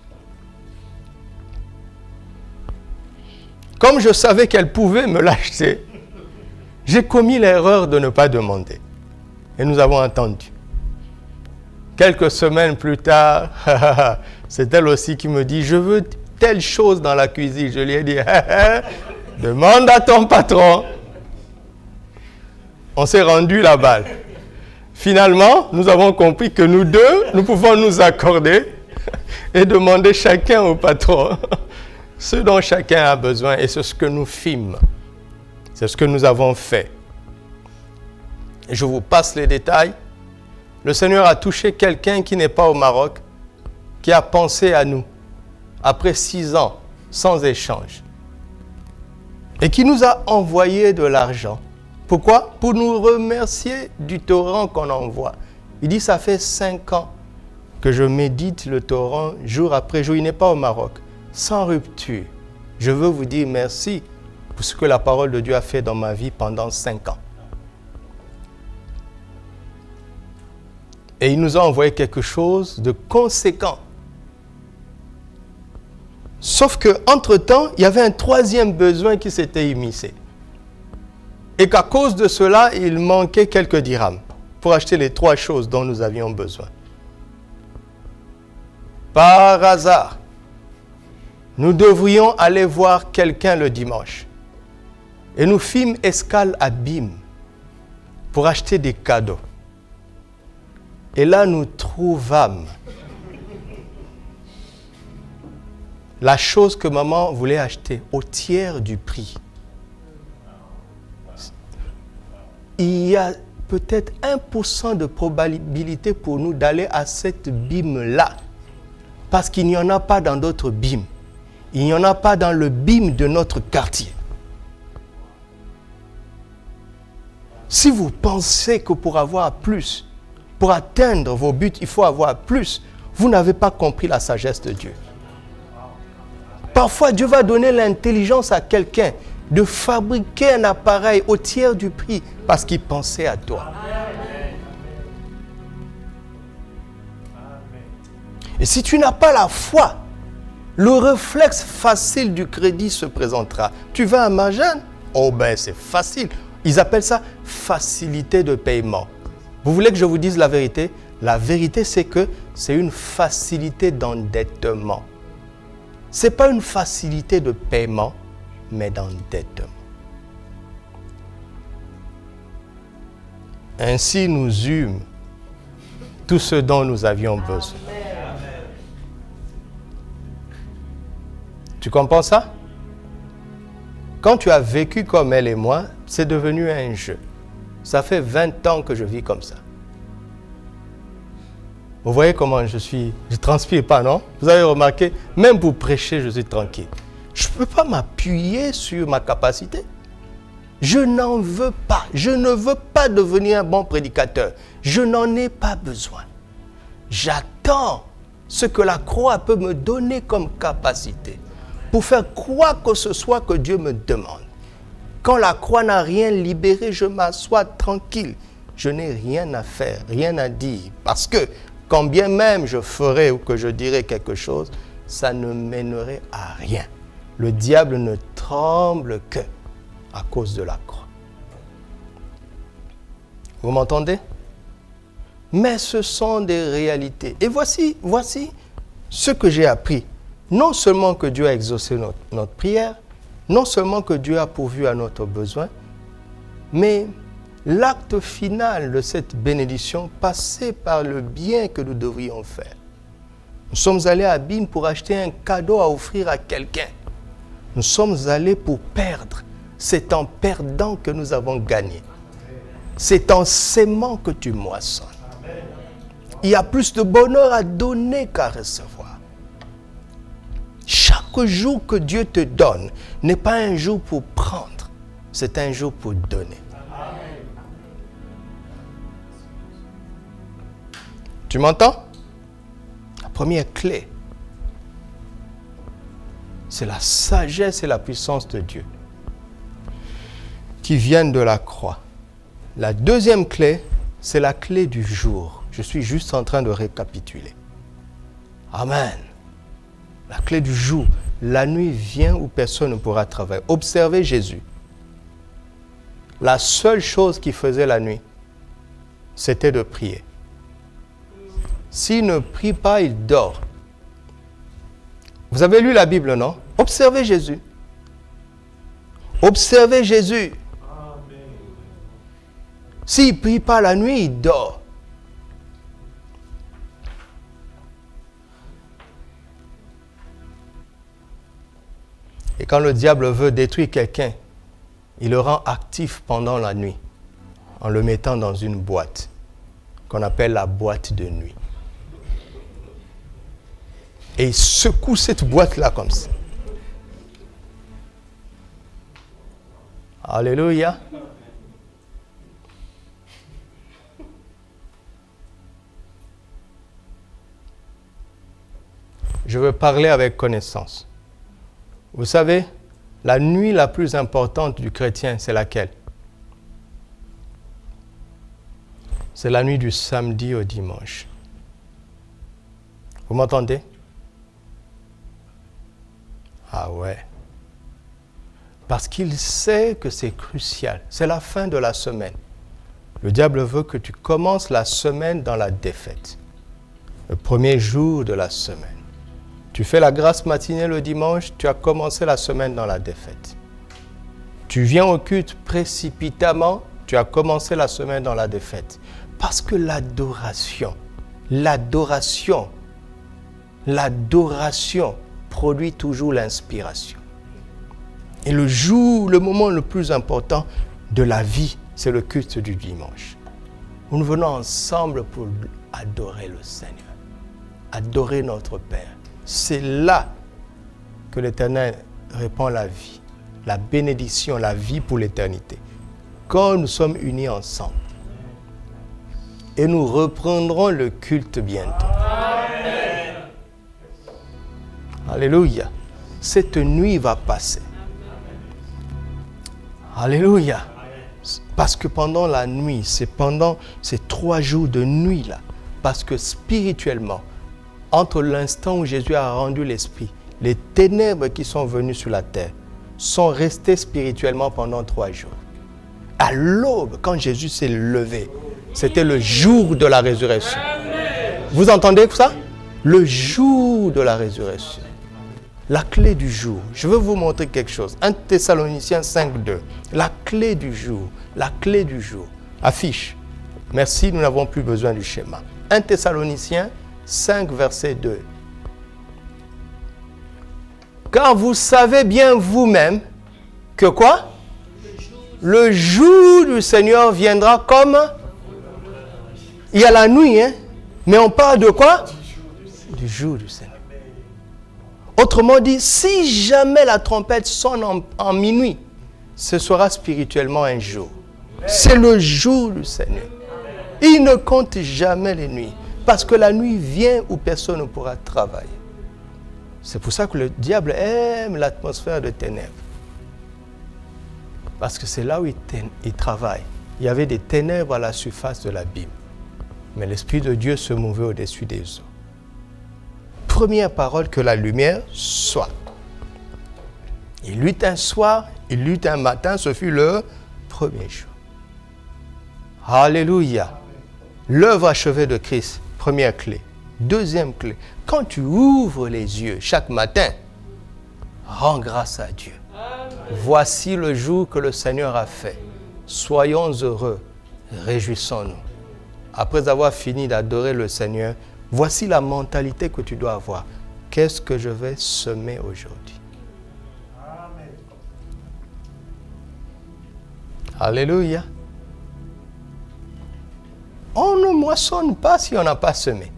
Comme je savais qu'elle pouvait me l'acheter, j'ai commis l'erreur de ne pas demander. Et nous avons entendu. Quelques semaines plus tard, c'est elle aussi qui me dit, je veux telle chose dans la cuisine. Je lui ai dit, demande à ton patron. On s'est rendu la balle. Finalement, nous avons compris que nous deux, nous pouvons nous accorder et demander chacun au patron ce dont chacun a besoin. Et c'est ce que nous fîmes. C'est ce que nous avons fait. Je vous passe les détails. Le Seigneur a touché quelqu'un qui n'est pas au Maroc, qui a pensé à nous, après 6 ans, sans échange. Et qui nous a envoyé de l'argent. Pourquoi? Pour nous remercier du torrent qu'on envoie. Il dit, ça fait 5 ans que je médite le torrent jour après jour. Il n'est pas au Maroc, sans rupture. Je veux vous dire merci pour ce que la parole de Dieu a fait dans ma vie pendant 5 ans. Et il nous a envoyé quelque chose de conséquent. Sauf qu'entre-temps, il y avait un troisième besoin qui s'était immiscé. Et qu'à cause de cela, il manquait quelques dirhams pour acheter les 3 choses dont nous avions besoin. par hasard, nous devrions aller voir quelqu'un le dimanche. Et nous fîmes escale à BIM pour acheter des cadeaux. Et là, nous trouvâmes la chose que maman voulait acheter au tiers du prix. Il y a peut-être 1% de probabilité pour nous d'aller à cette BIM-là. Parce qu'il n'y en a pas dans d'autres BIM. Il n'y en a pas dans le BIM de notre quartier. Si vous pensez que pour avoir plus, pour atteindre vos buts, il faut avoir plus, vous n'avez pas compris la sagesse de Dieu. Parfois, Dieu va donner l'intelligence à quelqu'un de fabriquer un appareil au tiers du prix parce qu'il pensait à toi. Et si tu n'as pas la foi, le réflexe facile du crédit se présentera. Tu vas à Marjane? Oh ben c'est facile. Ils appellent ça facilité de paiement. Vous voulez que je vous dise la vérité? La vérité, c'est que c'est une facilité d'endettement. Ce n'est pas une facilité de paiement, mais d'endettement. Ainsi nous eûmes tout ce dont nous avions besoin. Tu comprends ça? Quand tu as vécu comme elle et moi, c'est devenu un jeu. Ça fait 20 ans que je vis comme ça. Vous voyez comment je ne transpire pas, non? Vous avez remarqué, même pour prêcher, je suis tranquille. Je ne peux pas m'appuyer sur ma capacité. Je n'en veux pas. Je ne veux pas devenir un bon prédicateur. Je n'en ai pas besoin. J'attends ce que la croix peut me donner comme capacité pour faire quoi que ce soit que Dieu me demande. Quand la croix n'a rien libéré, je m'assois tranquille. Je n'ai rien à faire, rien à dire. Parce que quand bien même je ferais ou que je dirais quelque chose, ça ne mènerait à rien. Le diable ne tremble que à cause de la croix. Vous m'entendez? Mais ce sont des réalités. Et voici ce que j'ai appris. Non seulement que Dieu a exaucé notre prière, non seulement que Dieu a pourvu à notre besoin, mais l'acte final de cette bénédiction passait par le bien que nous devrions faire. Nous sommes allés à BIM pour acheter un cadeau à offrir à quelqu'un. Nous sommes allés pour perdre. C'est en perdant que nous avons gagné. C'est en s'aimant que tu moissonnes. Il y a plus de bonheur à donner qu'à recevoir. Chaque jour que Dieu te donne n'est pas un jour pour prendre, c'est un jour pour donner. Tu m'entends? La première clé, c'est la sagesse et la puissance de Dieu qui viennent de la croix. La deuxième clé, c'est la clé du jour. Je suis juste en train de récapituler. Amen. La clé du jour. La nuit vient où personne ne pourra travailler. Observez Jésus. La seule chose qu'il faisait la nuit, c'était de prier. S'il ne prie pas, il dort. Vous avez lu la Bible, non? Observez Jésus. Observez Jésus. S'il ne prie pas la nuit, il dort. Et quand le diable veut détruire quelqu'un, il le rend actif pendant la nuit en le mettant dans une boîte qu'on appelle la boîte de nuit. Et il secoue cette boîte-là comme ça. Alléluia. Je veux parler avec connaissance. Vous savez, la nuit la plus importante du chrétien, c'est laquelle? C'est la nuit du samedi au dimanche. Vous m'entendez? Ah ouais. Parce qu'il sait que c'est crucial. C'est la fin de la semaine. Le diable veut que tu commences la semaine dans la défaite. Le premier jour de la semaine. Tu fais la grâce matinée le dimanche, tu as commencé la semaine dans la défaite. Tu viens au culte précipitamment, tu as commencé la semaine dans la défaite. Parce que l'adoration produit toujours l'inspiration. Et le moment le plus important de la vie, c'est le culte du dimanche. Nous venons ensemble pour adorer le Seigneur, adorer notre Père. C'est là que l'Éternel répand la vie, la bénédiction, la vie pour l'éternité. Quand nous sommes unis ensemble. Et nous reprendrons le culte bientôt. Amen. Alléluia. Cette nuit va passer. Alléluia. Parce que pendant la nuit, c'est pendant ces 3 jours de nuit-là, parce que spirituellement, entre l'instant où Jésus a rendu l'Esprit, les ténèbres qui sont venues sur la terre sont restées spirituellement pendant 3 jours. À l'aube, quand Jésus s'est levé, c'était le jour de la résurrection. Vous entendez ça? Le jour de la résurrection. La clé du jour. Je veux vous montrer quelque chose. 1 Thessaloniciens 5:2. La clé du jour. La clé du jour. Affiche. Merci, nous n'avons plus besoin du schéma. 1 Thessaloniciens 5, verset 2. Car vous savez bien vous-même que quoi? Le jour du Seigneur viendra comme... Il y a la nuit, hein? Mais on parle de quoi? Du jour du Seigneur. Autrement dit, si jamais la trompette sonne en minuit, ce sera spirituellement un jour. C'est le jour du Seigneur. Il ne compte jamais les nuits. Parce que la nuit vient où personne ne pourra travailler. C'est pour ça que le diable aime l'atmosphère de ténèbres. Parce que c'est là où il travaille. Il y avait des ténèbres à la surface de l'abîme. Mais l'Esprit de Dieu se mouvait au-dessus des eaux. Première parole, que la lumière soit. Il eut un soir, il eut un matin, ce fut le premier jour. Alléluia. L'œuvre achevée de Christ, première clé. Deuxième clé, quand tu ouvres les yeux chaque matin, rends grâce à Dieu. Voici le jour que le Seigneur a fait. Soyons heureux, réjouissons-nous. Après avoir fini d'adorer le Seigneur, voici la mentalité que tu dois avoir. Qu'est-ce que je vais semer aujourd'hui? Amen. Alléluia. On ne moissonne pas si on n'a pas semé.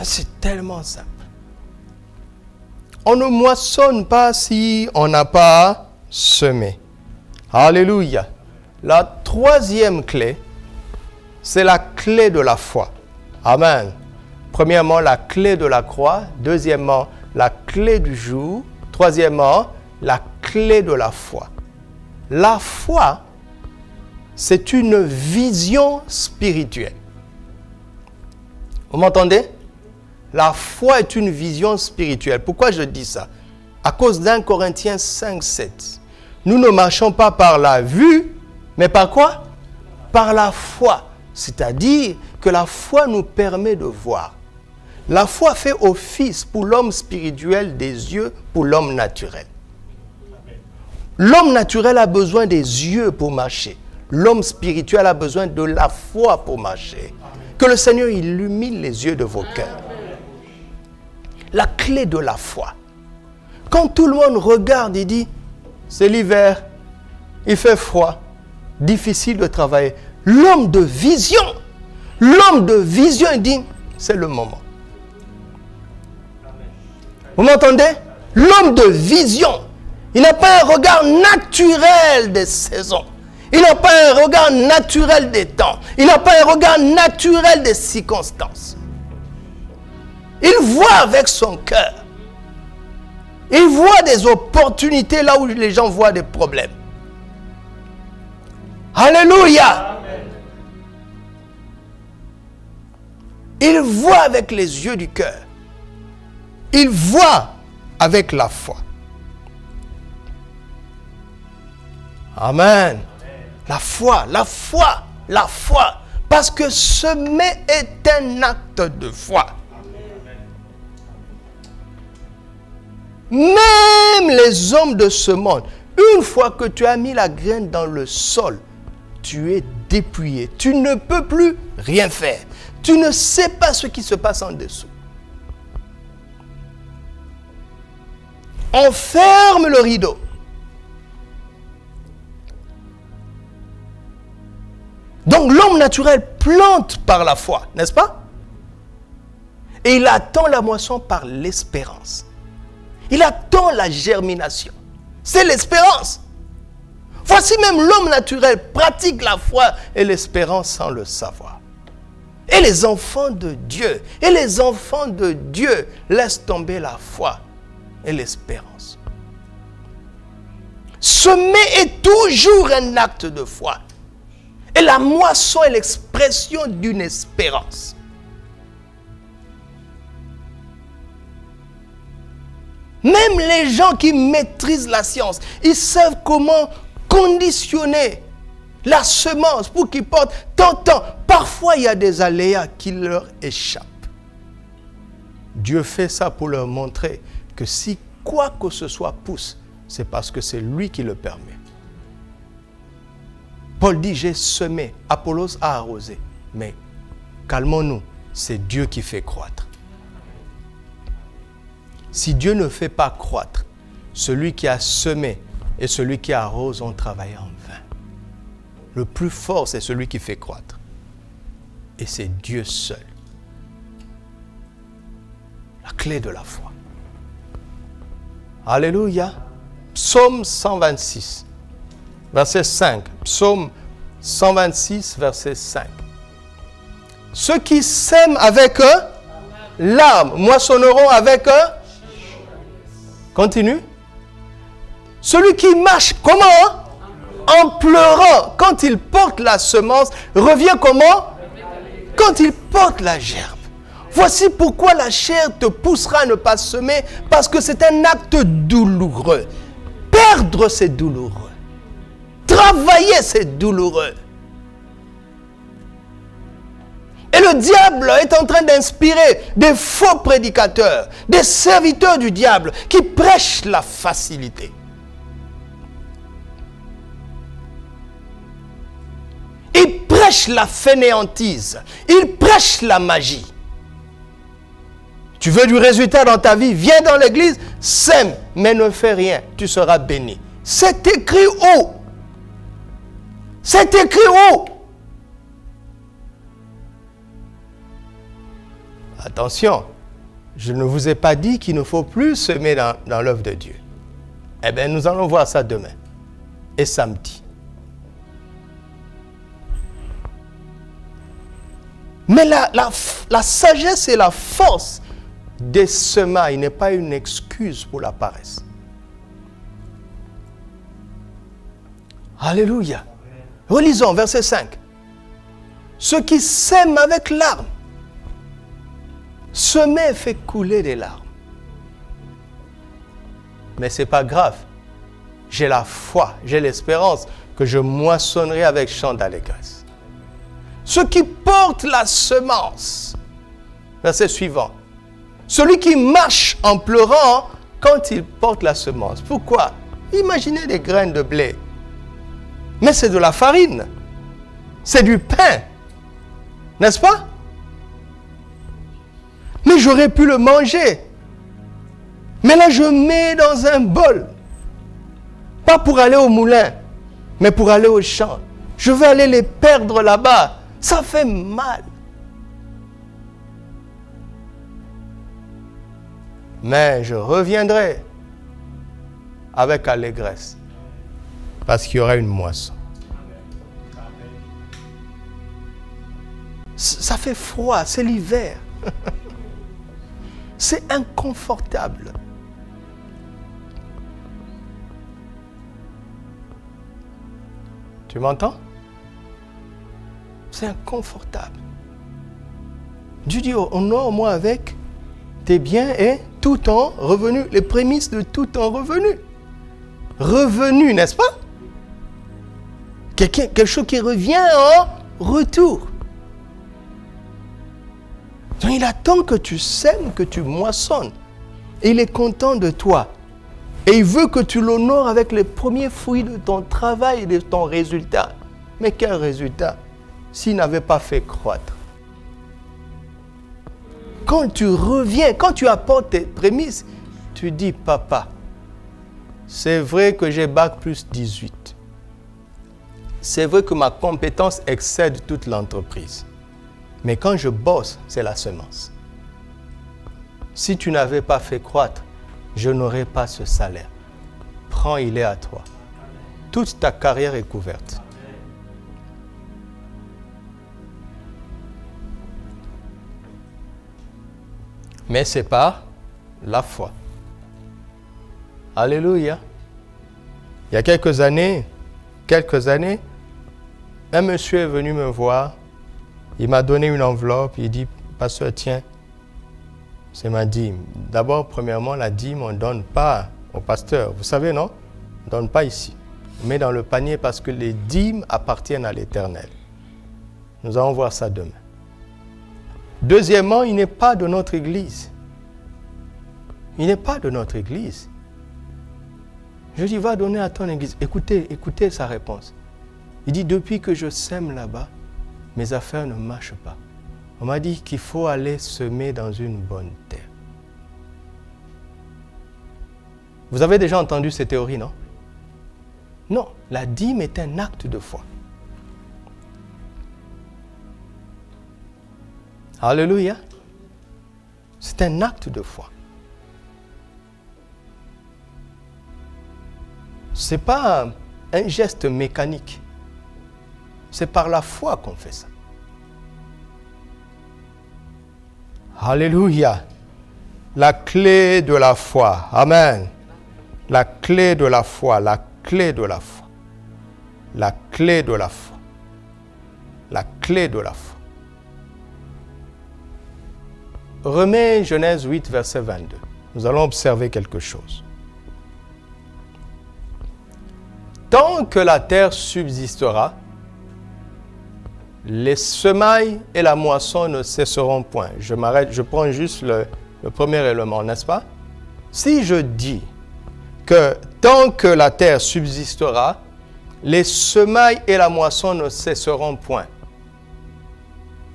C'est tellement simple. On ne moissonne pas si on n'a pas semé. Alléluia. La troisième clé, c'est la clé de la foi. Amen. Premièrement, la clé de la croix. Deuxièmement, la clé du jour. Troisièmement, la clé de la foi. La foi, c'est une vision spirituelle. Vous m'entendez? La foi est une vision spirituelle. Pourquoi je dis ça? À cause d'1 Corinthiens 5, 7. Nous ne marchons pas par la vue, mais par quoi? Par la foi. C'est-à-dire que la foi nous permet de voir. La foi fait office pour l'homme spirituel des yeux pour l'homme naturel. L'homme naturel a besoin des yeux pour marcher. L'homme spirituel a besoin de la foi pour marcher. Que le Seigneur illumine les yeux de vos cœurs. La clé de la foi. Quand tout le monde regarde et dit, c'est l'hiver, il fait froid, difficile de travailler. L'homme de vision, il dit, c'est le moment. Vous m'entendez? L'homme de vision, il n'a pas un regard naturel des saisons. Il n'a pas un regard naturel des temps. Il n'a pas un regard naturel des circonstances. Il voit avec son cœur. Il voit des opportunités là où les gens voient des problèmes. Alléluia. Amen. Il voit avec les yeux du cœur. Il voit avec la foi. Amen. La foi. Parce que semer est un acte de foi. Même les hommes de ce monde, une fois que tu as mis la graine dans le sol, tu es dépouillé. Tu ne peux plus rien faire. Tu ne sais pas ce qui se passe en dessous. On ferme le rideau. Donc l'homme naturel plante par la foi, n'est-ce pas? Et il attend la moisson par l'espérance. Il attend la germination. C'est l'espérance. Voici même l'homme naturel pratique la foi et l'espérance sans le savoir. Et les enfants de Dieu, laissent tomber la foi et l'espérance. Semer est toujours un acte de foi. Et la moisson est l'expression d'une espérance. Même les gens qui maîtrisent la science, ils savent comment conditionner la semence pour qu'ils portent tant de temps. Parfois, il y a des aléas qui leur échappent. Dieu fait ça pour leur montrer que si quoi que ce soit pousse, c'est parce que c'est lui qui le permet. Paul dit, j'ai semé, Apollos a arrosé. Mais calmons-nous, c'est Dieu qui fait croître. Si Dieu ne fait pas croître, celui qui a semé et celui qui arrose ont travaillé en vain. Le plus fort, c'est celui qui fait croître. Et c'est Dieu seul. La clé de la foi. Alléluia. Psaume 126, verset 5. Psaume 126, verset 5. Ceux qui sèment avec larmes moissonneront avec continue. Celui qui marche comment? En pleurant. Quand il porte la semence, revient comment? Quand il porte la gerbe. Voici pourquoi la chair te poussera à ne pas semer, parce que c'est un acte douloureux. Perdre, c'est douloureux. Travailler, c'est douloureux. Et le diable est en train d'inspirer des faux prédicateurs, des serviteurs du diable qui prêchent la facilité. Ils prêchent la fainéantise. Ils prêchent la magie. Tu veux du résultat dans ta vie, viens dans l'église, sème, mais ne fais rien, tu seras béni. C'est écrit où? C'est écrit où? Attention, je ne vous ai pas dit qu'il ne faut plus semer dans l'œuvre de Dieu. Eh bien, nous allons voir ça demain et samedi. Mais la sagesse et la force des semailles n'est pas une excuse pour la paresse. Alléluia. Relisons verset 5. Ceux qui sèment avec larmes, semer fait couler des larmes. Mais ce n'est pas grave. J'ai la foi, j'ai l'espérance que je moissonnerai avec chant d'allégresse. Ceux qui portent la semence, verset suivant. Celui qui marche en pleurant quand il porte la semence. Pourquoi? Imaginez des graines de blé. Mais c'est de la farine. C'est du pain. N'est-ce pas? Mais j'aurais pu le manger. Mais là, je mets dans un bol. Pas pour aller au moulin, mais pour aller au champ. Je vais aller les perdre là-bas. Ça fait mal. Mais je reviendrai avec allégresse. Parce qu'il y aura une moisson. Ça fait froid, c'est l'hiver. C'est inconfortable. Tu m'entends? C'est inconfortable. Dieu dit, honore-moi avec tes biens et tout ton revenu. Les prémices de tout ton revenu. Revenu, n'est-ce pas? Quelque chose qui revient en retour. Donc il attend que tu sèmes, que tu moissonnes. Et il est content de toi. Et il veut que tu l'honores avec les premiers fruits de ton travail et de ton résultat. Mais quel résultat s'il n'avait pas fait croître? Quand tu reviens, quand tu apportes tes prémices, tu dis, papa, c'est vrai que j'ai bac plus 18. C'est vrai que ma compétence excède toute l'entreprise. Mais quand je bosse, c'est la semence. Si tu n'avais pas fait croître, je n'aurais pas ce salaire. Prends, il est à toi. Toute ta carrière est couverte. Mais c'est par la foi. Alléluia. Il y a quelques années, un monsieur est venu me voir. Il m'a donné une enveloppe. Il dit, pasteur, tiens, c'est ma dîme. D'abord, premièrement, la dîme, on ne donne pas au pasteur. Vous savez, non? On ne donne pas ici. On met dans le panier parce que les dîmes appartiennent à l'Éternel. Nous allons voir ça demain. Deuxièmement, il n'est pas de notre église. Il n'est pas de notre église. Je dis, va donner à ton église. Écoutez sa réponse. Il dit, depuis que je sème là-bas, mes affaires ne marchent pas. On m'a dit qu'il faut aller semer dans une bonne terre. Vous avez déjà entendu ces théories, non? Non, la dîme est un acte de foi. Alléluia. C'est un acte de foi. Ce n'est pas un geste mécanique. C'est par la foi qu'on fait ça. Alléluia. La clé de la foi. Amen. La clé de la foi. La clé de la foi. La clé de la foi. La clé de la foi. Remets Genèse 8, verset 22. Nous allons observer quelque chose. Tant que la terre subsistera, les semailles et la moisson ne cesseront point. Je m'arrête, je prends juste le premier élément, n'est-ce pas? Si je dis que tant que la terre subsistera, les semailles et la moisson ne cesseront point.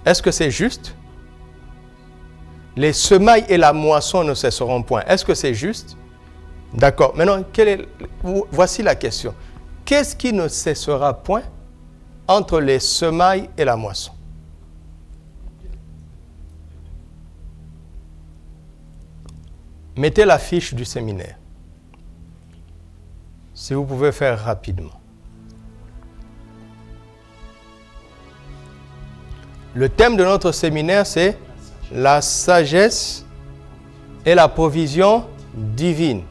Est-ce que c'est juste? Les semailles et la moisson ne cesseront point. Est-ce que c'est juste? D'accord. Maintenant, voici la question. Qu'est-ce qui ne cessera point entre les semailles et la moisson? Mettez la fiche du séminaire. Si vous pouvez faire rapidement. Le thème de notre séminaire, c'est la sagesse et la provision divine.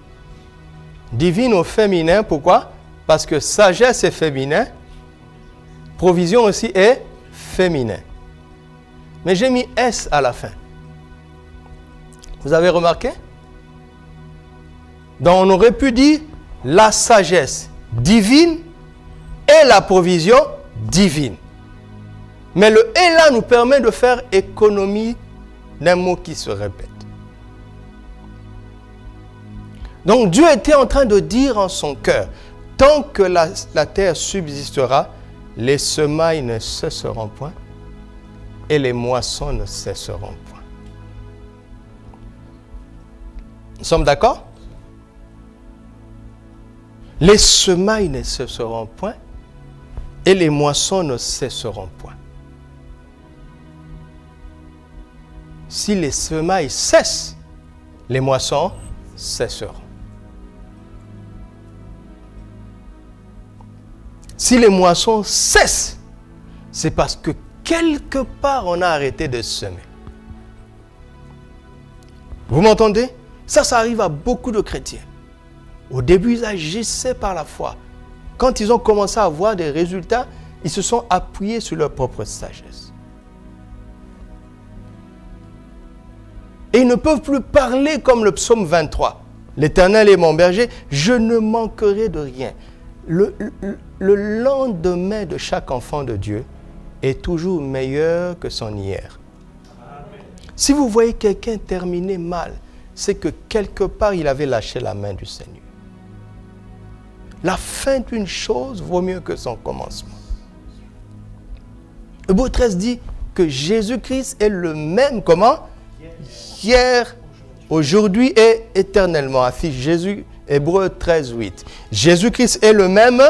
Divine au féminin, pourquoi? Parce que sagesse est féminin, provision aussi est féminin. Mais j'ai mis S à la fin. Vous avez remarqué? Donc on aurait pu dire la sagesse divine et la provision divine. Mais le « et » là nous permet de faire économie d'un mot qui se répète. Donc Dieu était en train de dire en son cœur, tant que la terre subsistera, les semailles ne cesseront point et les moissons ne cesseront point. Nous sommes d'accord? Les semailles ne cesseront point et les moissons ne cesseront point. Si les semailles cessent, les moissons cesseront. Si les moissons cessent, c'est parce que quelque part on a arrêté de semer. Vous m'entendez? Ça arrive à beaucoup de chrétiens. Au début, ils agissaient par la foi. Quand ils ont commencé à avoir des résultats, ils se sont appuyés sur leur propre sagesse. Et ils ne peuvent plus parler comme le psaume 23. L'Éternel est mon berger, je ne manquerai de rien. Le lendemain de chaque enfant de Dieu est toujours meilleur que son hier. Si vous voyez quelqu'un terminer mal, c'est que quelque part, il avait lâché la main du Seigneur. La fin d'une chose vaut mieux que son commencement. Hébreux 13 dit que Jésus-Christ est le même, comment? Hier, aujourd'hui et éternellement. Affiche Jésus, Hébreux 13, 8. Jésus-Christ est le même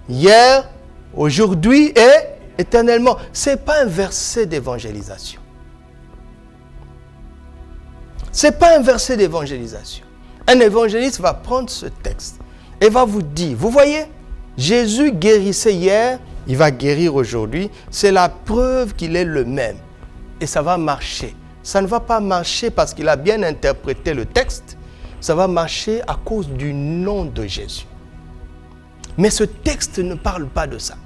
hier, aujourd'hui et éternellement. Ce n'est pas un verset d'évangélisation. Ce n'est pas un verset d'évangélisation. Un évangéliste va prendre ce texte et va vous dire, vous voyez, Jésus guérissait hier, il va guérir aujourd'hui. C'est la preuve qu'il est le même. Et ça va marcher. Ça ne va pas marcher parce qu'il a bien interprété le texte. Ça va marcher à cause du nom de Jésus. Mais ce texte ne parle pas de ça.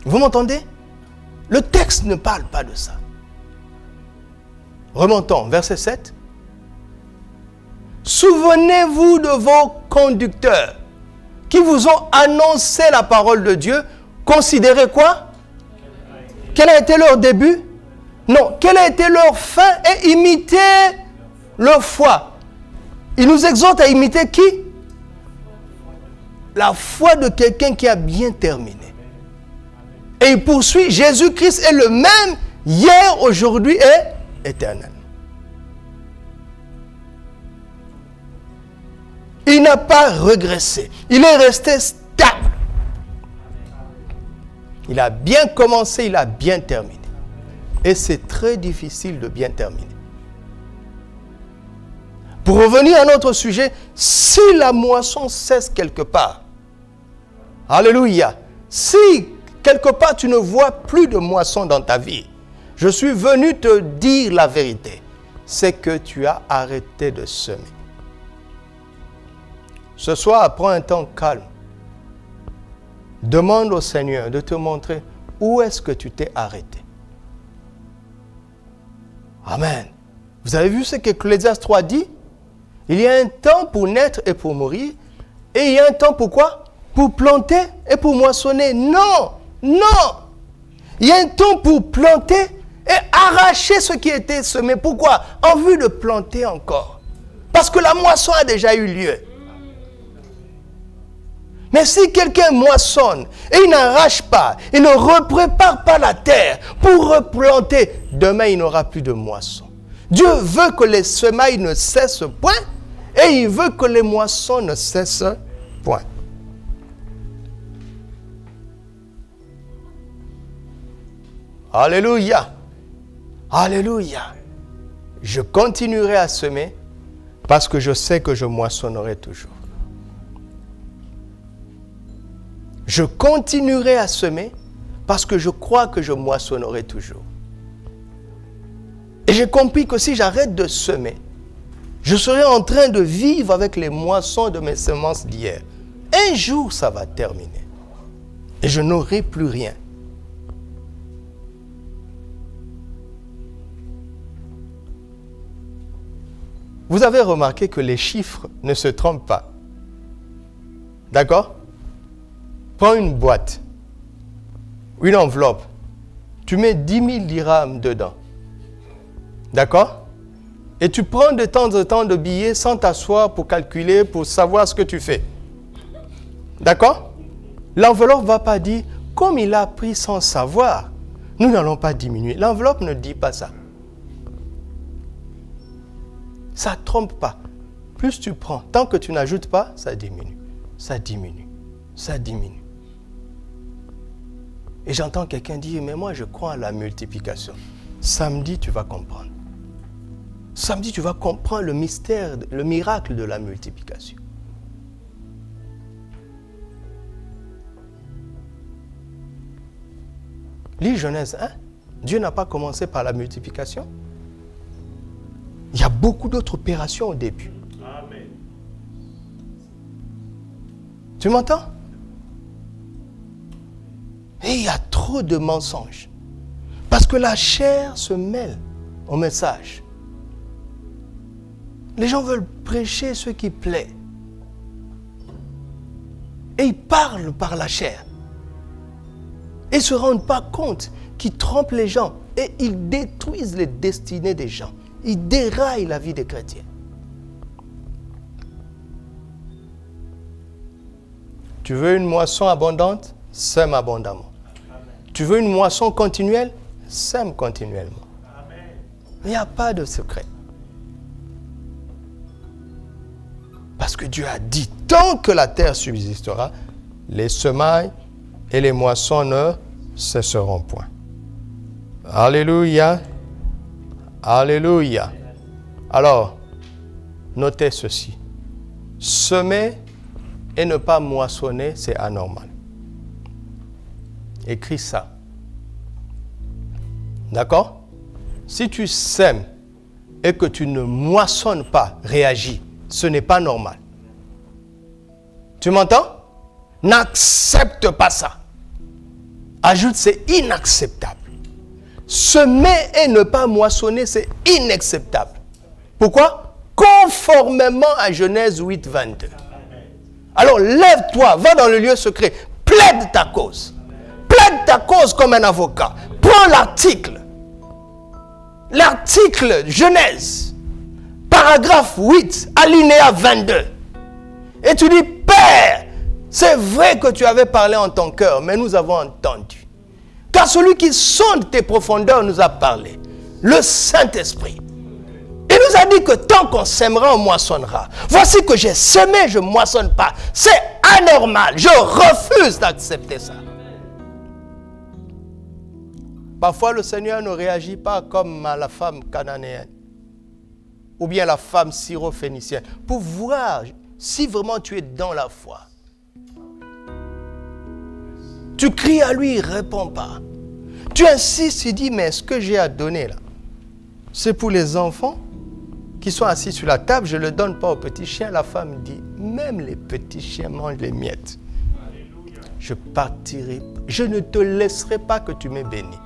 Vous m'entendez? Le texte ne parle pas de ça. Remontons, verset 7. Souvenez-vous de vos conducteurs qui vous ont annoncé la parole de Dieu. Considérez quoi? Quel a été leur début? Non, quelle a été leur fin? Et imitez leur foi. Il nous exhorte à imiter qui? La foi de quelqu'un qui a bien terminé. Et il poursuit, Jésus-Christ est le même hier, aujourd'hui et éternel. Il n'a pas régressé. Il est resté stable. Il a bien commencé, il a bien terminé. Et c'est très difficile de bien terminer. Pour revenir à notre sujet, si la moisson cesse quelque part, alléluia, si quelque part tu ne vois plus de moisson dans ta vie, je suis venu te dire la vérité, c'est que tu as arrêté de semer. Ce soir, prends un temps calme. Demande au Seigneur de te montrer où est-ce que tu t'es arrêté. Amen. Vous avez vu ce qu'Ecclésiaste 3 dit? Il y a un temps pour naître et pour mourir. Et il y a un temps pour quoi? Pour planter et pour moissonner. Non, non. Il y a un temps pour planter et arracher ce qui était semé. Pourquoi? En vue de planter encore. Parce que la moisson a déjà eu lieu. Mais si quelqu'un moissonne et il n'arrache pas, il ne reprépare pas la terre pour replanter, demain il n'aura plus de moisson. Dieu veut que les semailles ne cessent point et il veut que les moissons ne cessent point. Alléluia. Alléluia. Je continuerai à semer parce que je sais que je moissonnerai toujours. Je continuerai à semer parce que je crois que je moissonnerai toujours. Et j'ai compris que si j'arrête de semer, je serai en train de vivre avec les moissons de mes semences d'hier. Un jour, ça va terminer. Et je n'aurai plus rien. Vous avez remarqué que les chiffres ne se trompent pas. D'accord? Prends une boîte, une enveloppe, tu mets 10 000 dirhams dedans. D'accord? Et tu prends de temps en temps de billets sans t'asseoir pour calculer, pour savoir ce que tu fais. D'accord? L'enveloppe ne va pas dire, comme il a pris sans savoir, nous n'allons pas diminuer. L'enveloppe ne dit pas ça. Ça ne trompe pas. Plus tu prends, tant que tu n'ajoutes pas, ça diminue. Ça diminue. Ça diminue. Et j'entends quelqu'un dire, mais moi je crois à la multiplication. Samedi, tu vas comprendre. Samedi, tu vas comprendre le mystère, le miracle de la multiplication. Lis Genèse 1. Dieu n'a pas commencé par la multiplication. Il y a beaucoup d'autres opérations au début. Amen. Tu m'entends? Et il y a trop de mensonges. Parce que la chair se mêle au message. Les gens veulent prêcher ce qui plaît. Et ils parlent par la chair. Et ils ne se rendent pas compte qui trompent les gens et ils détruisent les destinées des gens. Ils déraillent la vie des chrétiens. Tu veux une moisson abondante? Sème abondamment. Amen. Tu veux une moisson continuelle? Sème continuellement. Amen. Il n'y a pas de secret. Parce que Dieu a dit, tant que la terre subsistera, les semailles et les moissons ne cesseront point. Alléluia. Alléluia. Alors, notez ceci. Semer et ne pas moissonner, c'est anormal. Écris ça. D'accord? Si tu sèmes et que tu ne moissonnes pas, réagis. Ce n'est pas normal. Tu m'entends? N'accepte pas ça. Ajoute, c'est inacceptable. Semer et ne pas moissonner, c'est inacceptable. Pourquoi? Conformément à Genèse 8, 22. Alors lève-toi, va dans le lieu secret, plaide ta cause. Plaide ta cause comme un avocat. Prends l'article. L'article Genèse, paragraphe 8, alinéa 22. Et tu dis, Père, c'est vrai que tu avais parlé en ton cœur, mais nous avons entendu. Car celui qui sonde tes profondeurs nous a parlé, le Saint-Esprit. Il nous a dit que tant qu'on sèmera, on moissonnera. Voici que j'ai semé, je ne moissonne pas. C'est anormal. Je refuse d'accepter ça. Parfois, le Seigneur ne réagit pas comme à la femme cananéenne ou bien la femme syrophénicienne pour voir si vraiment tu es dans la foi. Tu cries à lui, il ne répond pas. Tu insistes, il dit, mais ce que j'ai à donner là, c'est pour les enfants qui sont assis sur la table, je ne le donne pas aux petits chiens. La femme dit, même les petits chiens mangent les miettes. Alléluia. Je partirai, je ne te laisserai pas que tu m'aies béni.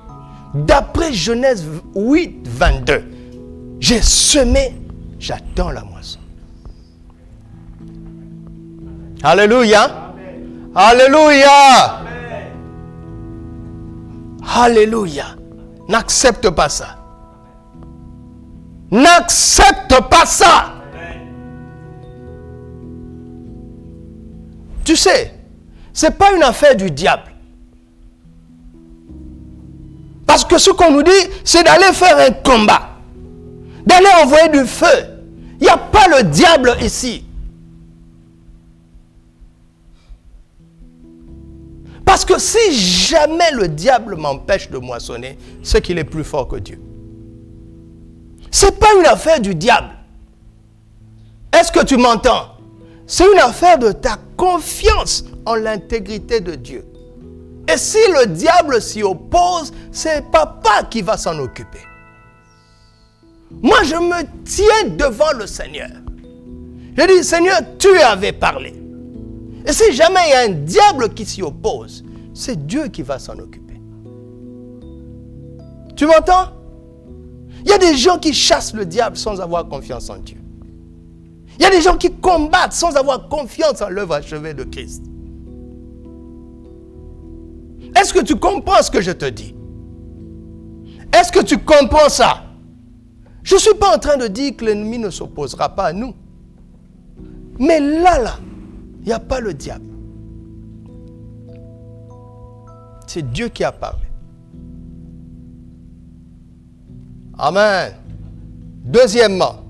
D'après Genèse 8, 22, j'ai semé, j'attends la moisson. Alléluia. Amen. Alléluia. Amen. Alléluia. N'accepte pas ça. N'accepte pas ça. Amen. Tu sais, ce n'est pas une affaire du diable. Parce que ce qu'on nous dit, c'est d'aller faire un combat. D'aller envoyer du feu. Il n'y a pas le diable ici. Parce que si jamais le diable m'empêche de moissonner, c'est qu'il est plus fort que Dieu. Ce n'est pas une affaire du diable. Est-ce que tu m'entends? C'est une affaire de ta confiance en l'intégrité de Dieu. Et si le diable s'y oppose, c'est papa qui va s'en occuper. Moi, je me tiens devant le Seigneur. Je dis, Seigneur, tu avais parlé. Et si jamais il y a un diable qui s'y oppose, c'est Dieu qui va s'en occuper. Tu m'entends? Il y a des gens qui chassent le diable sans avoir confiance en Dieu. Il y a des gens qui combattent sans avoir confiance en l'œuvre achevée de Christ. Est-ce que tu comprends ce que je te dis? Est-ce que tu comprends ça? Je ne suis pas en train de dire que l'ennemi ne s'opposera pas à nous. Mais là, il n'y a pas le diable. C'est Dieu qui a parlé. Amen. Deuxièmement,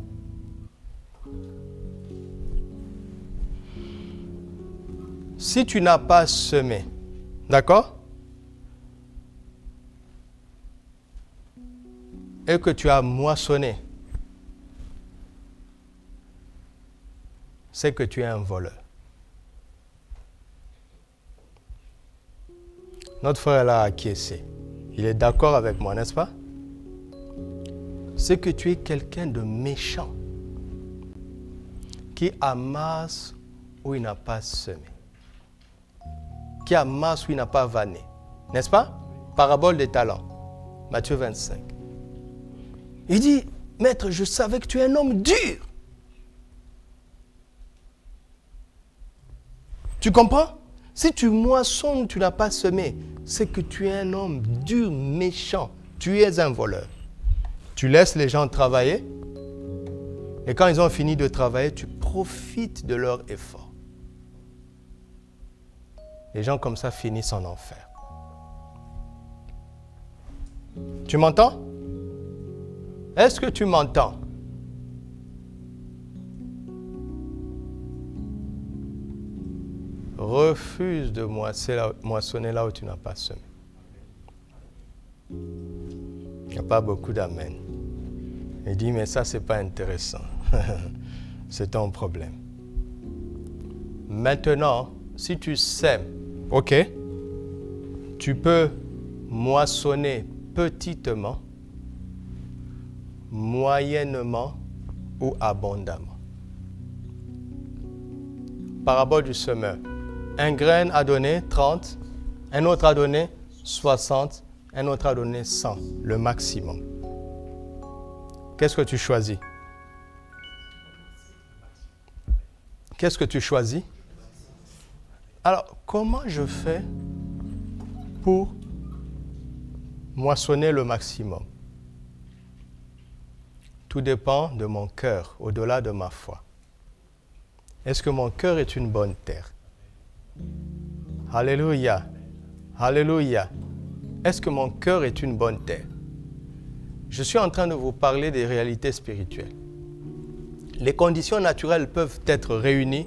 si tu n'as pas semé, d'accord? Et que tu as moissonné, c'est que tu es un voleur. Notre frère l'a acquiescé. Il est d'accord avec moi, n'est-ce pas? C'est que tu es quelqu'un de méchant qui amasse où il n'a pas semé, qui amasse où il n'a pas vanné, n'est-ce pas? Parabole des talents, Matthieu 25. Il dit, maître, je savais que tu es un homme dur. Tu comprends? Si tu moissonnes, tu n'as pas semé, c'est que tu es un homme dur, méchant. Tu es un voleur. Tu laisses les gens travailler et quand ils ont fini de travailler, tu profites de leur effort. Les gens comme ça finissent en enfer. Tu m'entends? Est-ce que tu m'entends? Refuse de moissonner là où tu n'as pas semé. Il n'y a pas beaucoup d'amen. Il dit, mais ça, c'est pas intéressant. C'est ton problème. Maintenant, si tu sèmes, ok, tu peux moissonner petitement, moyennement ou abondamment. Parabole du semeur. Un grain a donné 30, un autre a donné 60, un autre a donné 100, le maximum. Qu'est-ce que tu choisis? Qu'est-ce que tu choisis? Alors, comment je fais pour moissonner le maximum? Tout dépend de mon cœur, au-delà de ma foi. Est-ce que mon cœur est une bonne terre? Alléluia. Alléluia. Est-ce que mon cœur est une bonne terre? Je suis en train de vous parler des réalités spirituelles. Les conditions naturelles peuvent être réunies.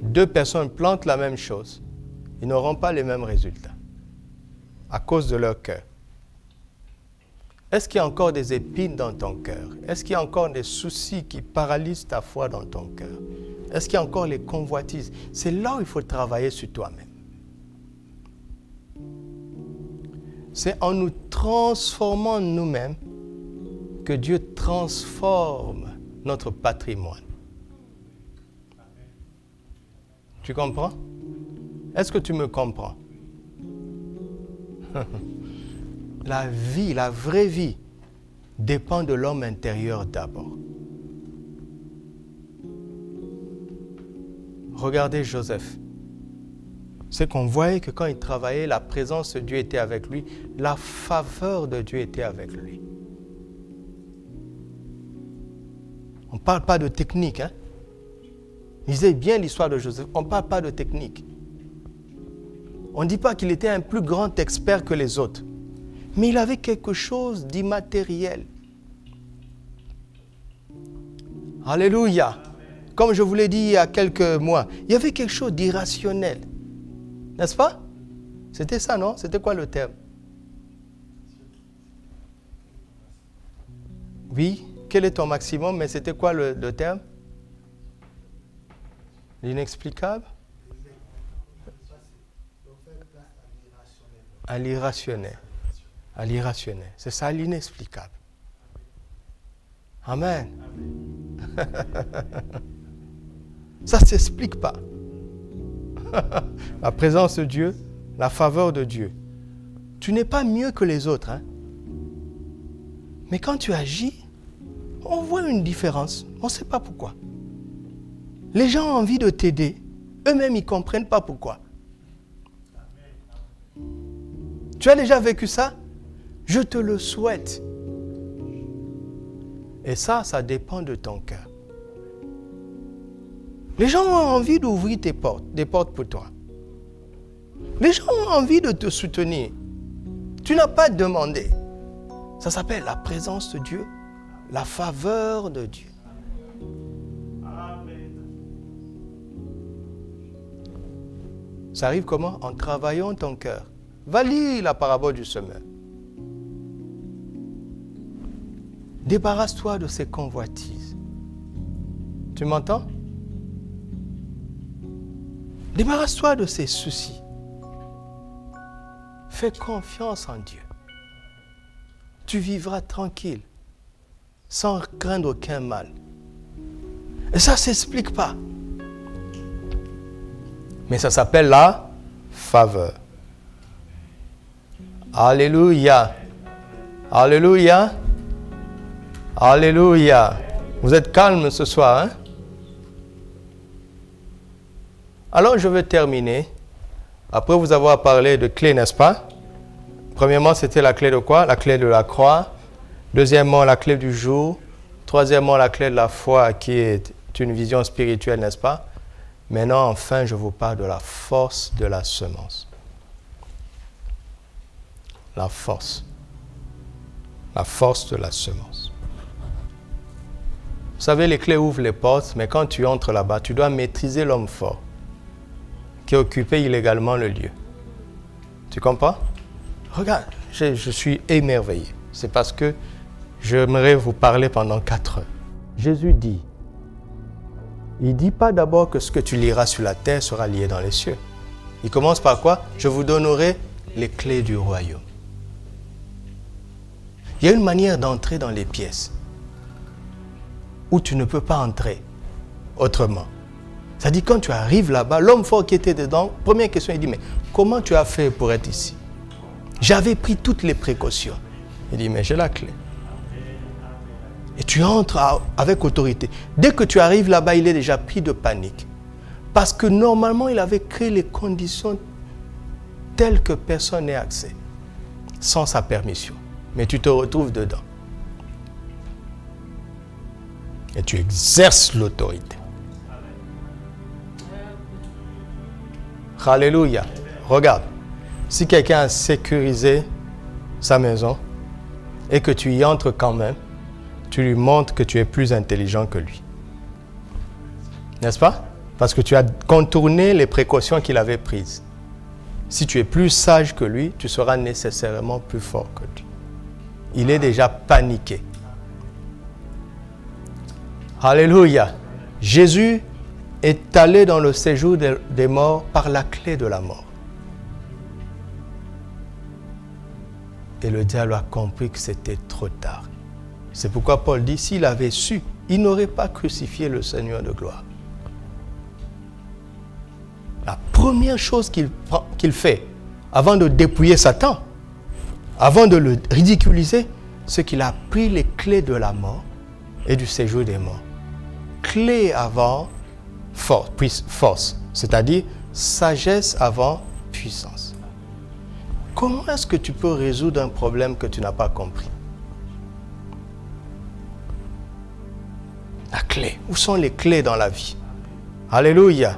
Deux personnes plantent la même chose. Ils n'auront pas les mêmes résultats à cause de leur cœur. Est-ce qu'il y a encore des épines dans ton cœur? Est-ce qu'il y a encore des soucis qui paralysent ta foi dans ton cœur? Est-ce qu'il y a encore les convoitises? C'est là où il faut travailler sur toi-même. C'est en nous transformant nous-mêmes que Dieu transforme notre patrimoine. Tu comprends? Est-ce que tu me comprends? La vie, la vraie vie, dépend de l'homme intérieur d'abord. Regardez Joseph. C'est qu'on voyait que quand il travaillait, la présence de Dieu était avec lui, la faveur de Dieu était avec lui. On ne parle pas de technique, hein? Lisez bien l'histoire de Joseph, on ne parle pas de technique. On ne dit pas qu'il était un plus grand expert que les autres. Mais il avait quelque chose d'immatériel. Alléluia. Comme je vous l'ai dit il y a quelques mois, il y avait quelque chose d'irrationnel. N'est-ce pas? C'était ça, non? C'était quoi le terme? Oui, quel est ton maximum? Mais c'était quoi le terme? L'inexplicable? À l'irrationnel. À l'irrationnel. C'est ça l'inexplicable. Amen. Ça ne s'explique pas. La présence de Dieu, la faveur de Dieu. Tu n'es pas mieux que les autres. Hein? Mais quand tu agis, on voit une différence. On ne sait pas pourquoi. Les gens ont envie de t'aider. Eux-mêmes, ils ne comprennent pas pourquoi. Tu as déjà vécu ça? Je te le souhaite. Et ça dépend de ton cœur. Les gens ont envie d'ouvrir des portes pour toi. Les gens ont envie de te soutenir. Tu n'as pas demandé. Ça s'appelle la présence de Dieu, la faveur de Dieu. Ça arrive comment? En travaillant ton cœur. Va lire la parabole du semeur. Débarrasse-toi de ces convoitises. Tu m'entends? Débarrasse-toi de ces soucis. Fais confiance en Dieu. Tu vivras tranquille, sans craindre aucun mal. Et ça ne s'explique pas. Mais ça s'appelle la faveur. Alléluia. Alléluia. Alléluia. Vous êtes calme ce soir, hein? Alors je vais terminer Après vous avoir parlé de clés, n'est-ce pas? Premièrement, c'était la clé de quoi? La clé de la croix. Deuxièmement, la clé du jour. Troisièmement, la clé de la foi qui est une vision spirituelle, n'est-ce pas? Maintenant, enfin, je vous parle de la force de la semence. La force. La force de la semence. Vous savez, les clés ouvrent les portes, mais quand tu entres là-bas, tu dois maîtriser l'homme fort qui occupait illégalement le lieu. Tu comprends? Regarde, je suis émerveillé. C'est parce que j'aimerais vous parler pendant 4 heures. Jésus dit, il ne dit pas d'abord que ce que tu liras sur la terre sera lié dans les cieux. Il commence par quoi? Je vous donnerai les clés du royaume. Il y a une manière d'entrer dans les pièces où tu ne peux pas entrer autrement. C'est-à-dire quand tu arrives là-bas, l'homme fort qui était dedans, première question, il dit, mais comment tu as fait pour être ici? J'avais pris toutes les précautions. Il dit, mais j'ai la clé. Et tu entres avec autorité. Dès que tu arrives là-bas, il est déjà pris de panique. Parce que normalement, il avait créé les conditions telles que personne n'ait accès, sans sa permission. Mais tu te retrouves dedans. Et tu exerces l'autorité. Alléluia. Regarde, si quelqu'un a sécurisé sa maison et que tu y entres quand même, tu lui montres que tu es plus intelligent que lui. N'est-ce pas? Parce que tu as contourné les précautions qu'il avait prises. Si tu es plus sage que lui, tu seras nécessairement plus fort que lui. Il est déjà paniqué. Alléluia. Jésus est allé dans le séjour des morts par la clé de la mort. Et le diable a compris que c'était trop tard. C'est pourquoi Paul dit, s'il avait su, il n'aurait pas crucifié le Seigneur de gloire. La première chose qu'il fait, avant de dépouiller Satan, avant de le ridiculiser, c'est qu'il a pris les clés de la mort et du séjour des morts. Clé avant force, c'est-à-dire sagesse avant puissance. Comment est-ce que tu peux résoudre un problème que tu n'as pas compris? La clé. Où sont les clés dans la vie? Alléluia.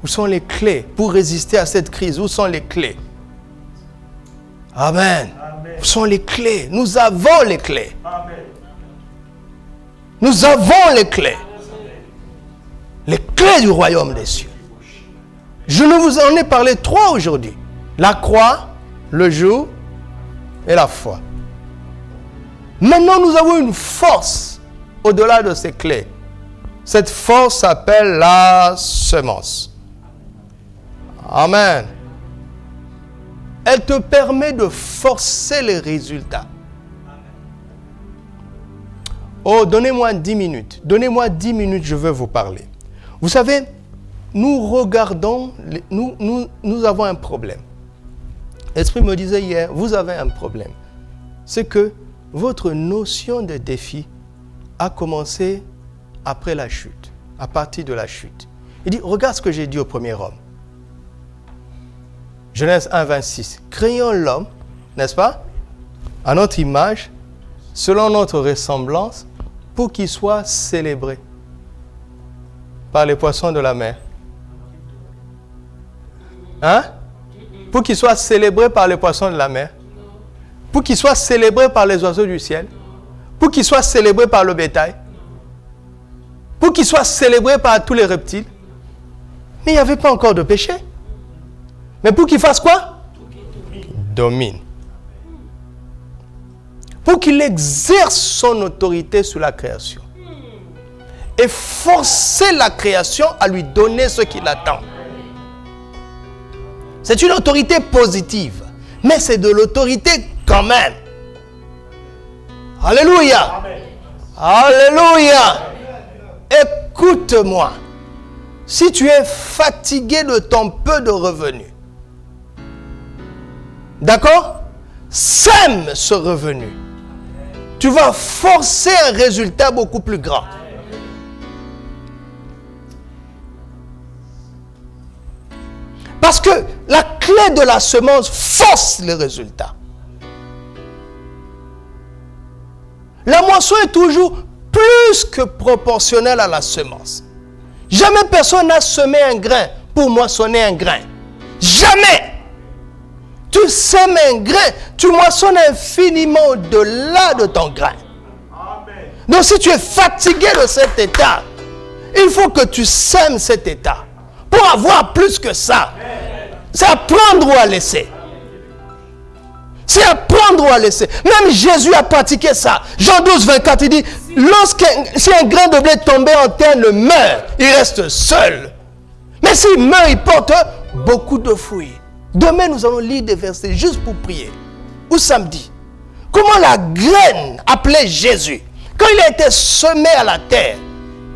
Où sont les clés pour résister à cette crise? Où sont les clés? Amen. Amen. Où sont les clés? Nous avons les clés. Amen. Nous avons les clés. Les clés du royaume des cieux. Je ne vous en ai parlé 3 aujourd'hui. La croix, le jour et la foi. Maintenant, nous avons une force au-delà de ces clés. Cette force s'appelle la semence. Amen. Elle te permet de forcer les résultats. Oh, donnez-moi 10 minutes. Donnez-moi 10 minutes, je veux vous parler. Vous savez, nous regardons, nous avons un problème. L'Esprit me disait hier, vous avez un problème. C'est que votre notion de défi a commencé après la chute, à partir de la chute. Il dit, regarde ce que j'ai dit au premier homme. Genèse 1, 26. Créons l'homme, n'est-ce pas, à notre image, selon notre ressemblance, pour qu'il soit célébré par les poissons de la mer. Hein? Pour qu'il soit célébré par les poissons de la mer. Pour qu'il soit célébré par les oiseaux du ciel. Pour qu'il soit célébré par le bétail. Pour qu'il soit célébré par tous les reptiles. Mais il n'y avait pas encore de péché. Mais pour qu'il fasse quoi? Domine. Pour qu'il exerce son autorité sur la création. Et forcer la création à lui donner ce qu'il attend. C'est une autorité positive. Mais c'est de l'autorité quand même. Alléluia. Amen. Alléluia. Écoute-moi. Si tu es fatigué de ton peu de revenus, d'accord? Sème ce revenu. Tu vas forcer un résultat beaucoup plus grand. Parce que la clé de la semence force les résultats. La moisson est toujours plus que proportionnelle à la semence. Jamais personne n'a semé un grain pour moissonner un grain. Jamais. Tu sèmes un grain, tu moissonnes infiniment au-delà de ton grain. Donc si tu es fatigué de cet état, il faut que tu sèmes cet état pour avoir plus que ça. C'est à prendre ou à laisser. C'est à prendre ou à laisser. Même Jésus a pratiqué ça. Jean 12, 24, il dit, si un grain de blé tombé en terre ne meurt, il reste seul. Mais s'il meurt, il porte beaucoup de fruits. Demain, nous allons lire des versets juste pour prier. Ou samedi. Comment la graine appelée Jésus, quand il a été semé à la terre,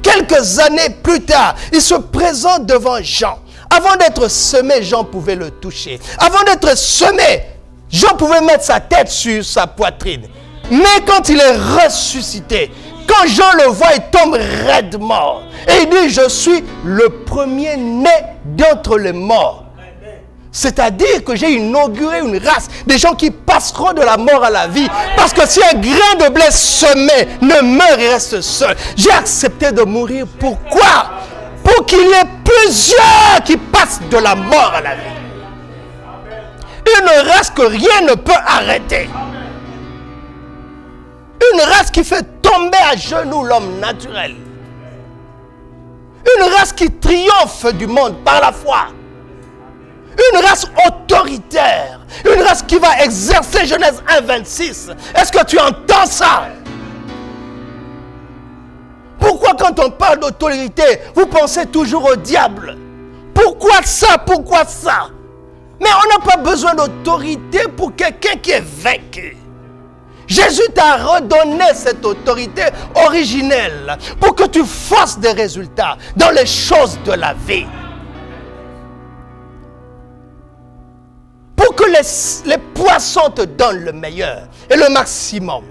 quelques années plus tard, il se présente devant Jean. Avant d'être semé, Jean pouvait le toucher. Avant d'être semé, Jean pouvait mettre sa tête sur sa poitrine. Mais quand il est ressuscité, quand Jean le voit, il tombe raide mort. Et il dit, je suis le premier-né d'entre les morts. C'est-à-dire que j'ai inauguré une race, des gens qui passeront de la mort à la vie. Parce que si un grain de blé semé ne meurt et reste seul, j'ai accepté de mourir. Pourquoi? Pour qu'il y ait plusieurs qui passent de la mort à la vie. Une race que rien ne peut arrêter. Une race qui fait tomber à genoux l'homme naturel. Une race qui triomphe du monde par la foi. Une race autoritaire. Une race qui va exercer Genèse 1, 26. Est-ce que tu entends ça? Pourquoi quand on parle d'autorité, vous pensez toujours au diable? Pourquoi ça? Pourquoi ça? Mais on n'a pas besoin d'autorité pour quelqu'un qui est vaincu. Jésus t'a redonné cette autorité originelle pour que tu fasses des résultats dans les choses de la vie. Pour que les poissons te donnent le meilleur et le maximum.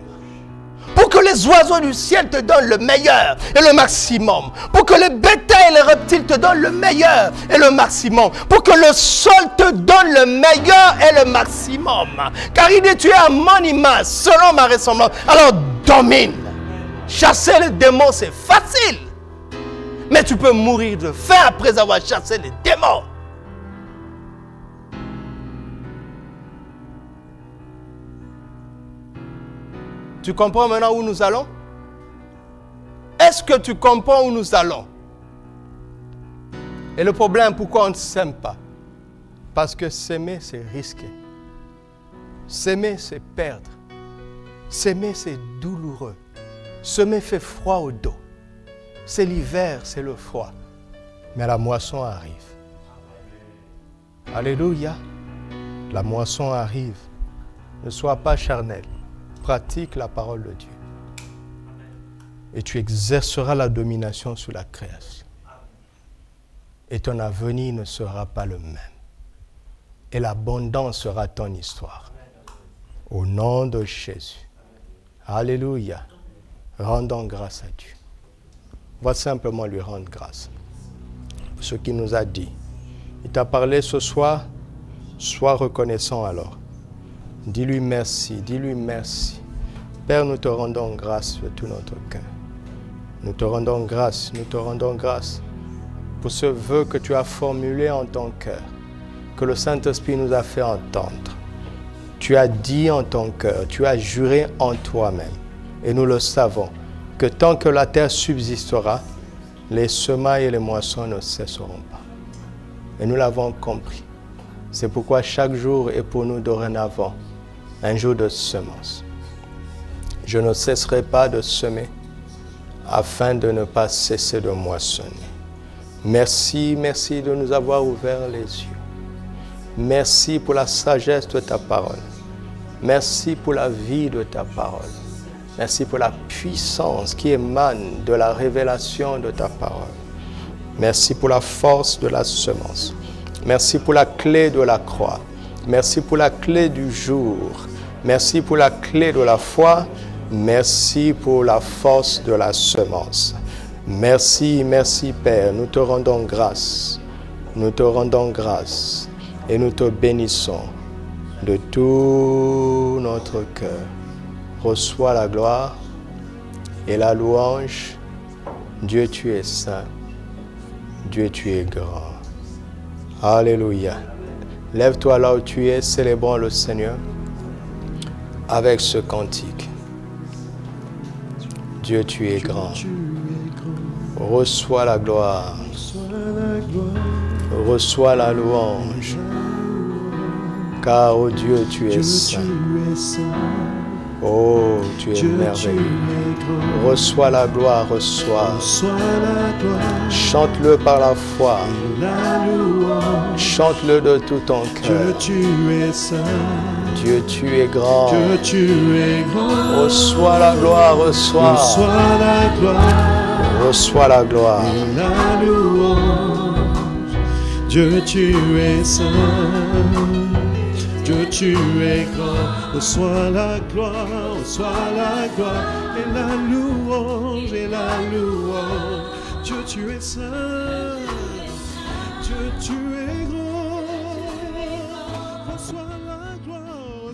Pour que les oiseaux du ciel te donnent le meilleur et le maximum. Pour que les bétails et les reptiles te donnent le meilleur et le maximum. Pour que le sol te donne le meilleur et le maximum. Car il dit, tu es à mon image, selon ma ressemblance. Alors domine. Chasser les démons, c'est facile. Mais tu peux mourir de faim après avoir chassé les démons. Tu comprends maintenant où nous allons? Est-ce que tu comprends où nous allons? Et le problème, pourquoi on ne s'aime pas? Parce que s'aimer, c'est risquer. S'aimer, c'est perdre. S'aimer, c'est douloureux. S'aimer fait froid au dos. C'est l'hiver, c'est le froid. Mais la moisson arrive. Alléluia. La moisson arrive. Ne sois pas charnel. Pratique la parole de Dieu. Et tu exerceras la domination sur la création. Et ton avenir ne sera pas le même. Et l'abondance sera ton histoire. Au nom de Jésus. Alléluia. Rendons grâce à Dieu. On va simplement lui rendre grâce. Pour ce qu'il nous a dit. Il t'a parlé ce soir. Sois reconnaissant alors. Dis-lui merci, dis-lui merci. Père, nous te rendons grâce de tout notre cœur. Nous te rendons grâce pour ce vœu que tu as formulé en ton cœur, que le Saint-Esprit nous a fait entendre. Tu as dit en ton cœur, tu as juré en toi-même. Et nous le savons, que tant que la terre subsistera, les semailles et les moissons ne cesseront pas. Et nous l'avons compris. C'est pourquoi chaque jour est pour nous dorénavant un jour de semence. Je ne cesserai pas de semer afin de ne pas cesser de moissonner. Merci, merci de nous avoir ouvert les yeux. Merci pour la sagesse de ta parole. Merci pour la vie de ta parole. Merci pour la puissance qui émane de la révélation de ta parole. Merci pour la force de la semence. Merci pour la clé de la croix. Merci pour la clé du jour. Merci pour la clé de la foi. Merci pour la force de la semence. Merci, merci Père. Nous te rendons grâce. Nous te rendons grâce. Et nous te bénissons de tout notre cœur. Reçois la gloire et la louange. Dieu, tu es saint. Dieu, tu es grand. Alléluia. Lève-toi là où tu es, célébrons le Seigneur avec ce cantique. Dieu, tu es grand. Reçois la gloire. Reçois la louange. Car, oh Dieu, tu es saint. Oh, tu es merveilleux. Reçois la gloire, reçois. Chante-le par la foi. Chante-le de tout ton cœur. Dieu, tu es grand. Reçois la gloire, reçois. Reçois la gloire. Dieu, tu es saint. Dieu, tu es grand, reçois la gloire et la louange, Dieu, tu es saint, Dieu, tu es grand, reçois la gloire,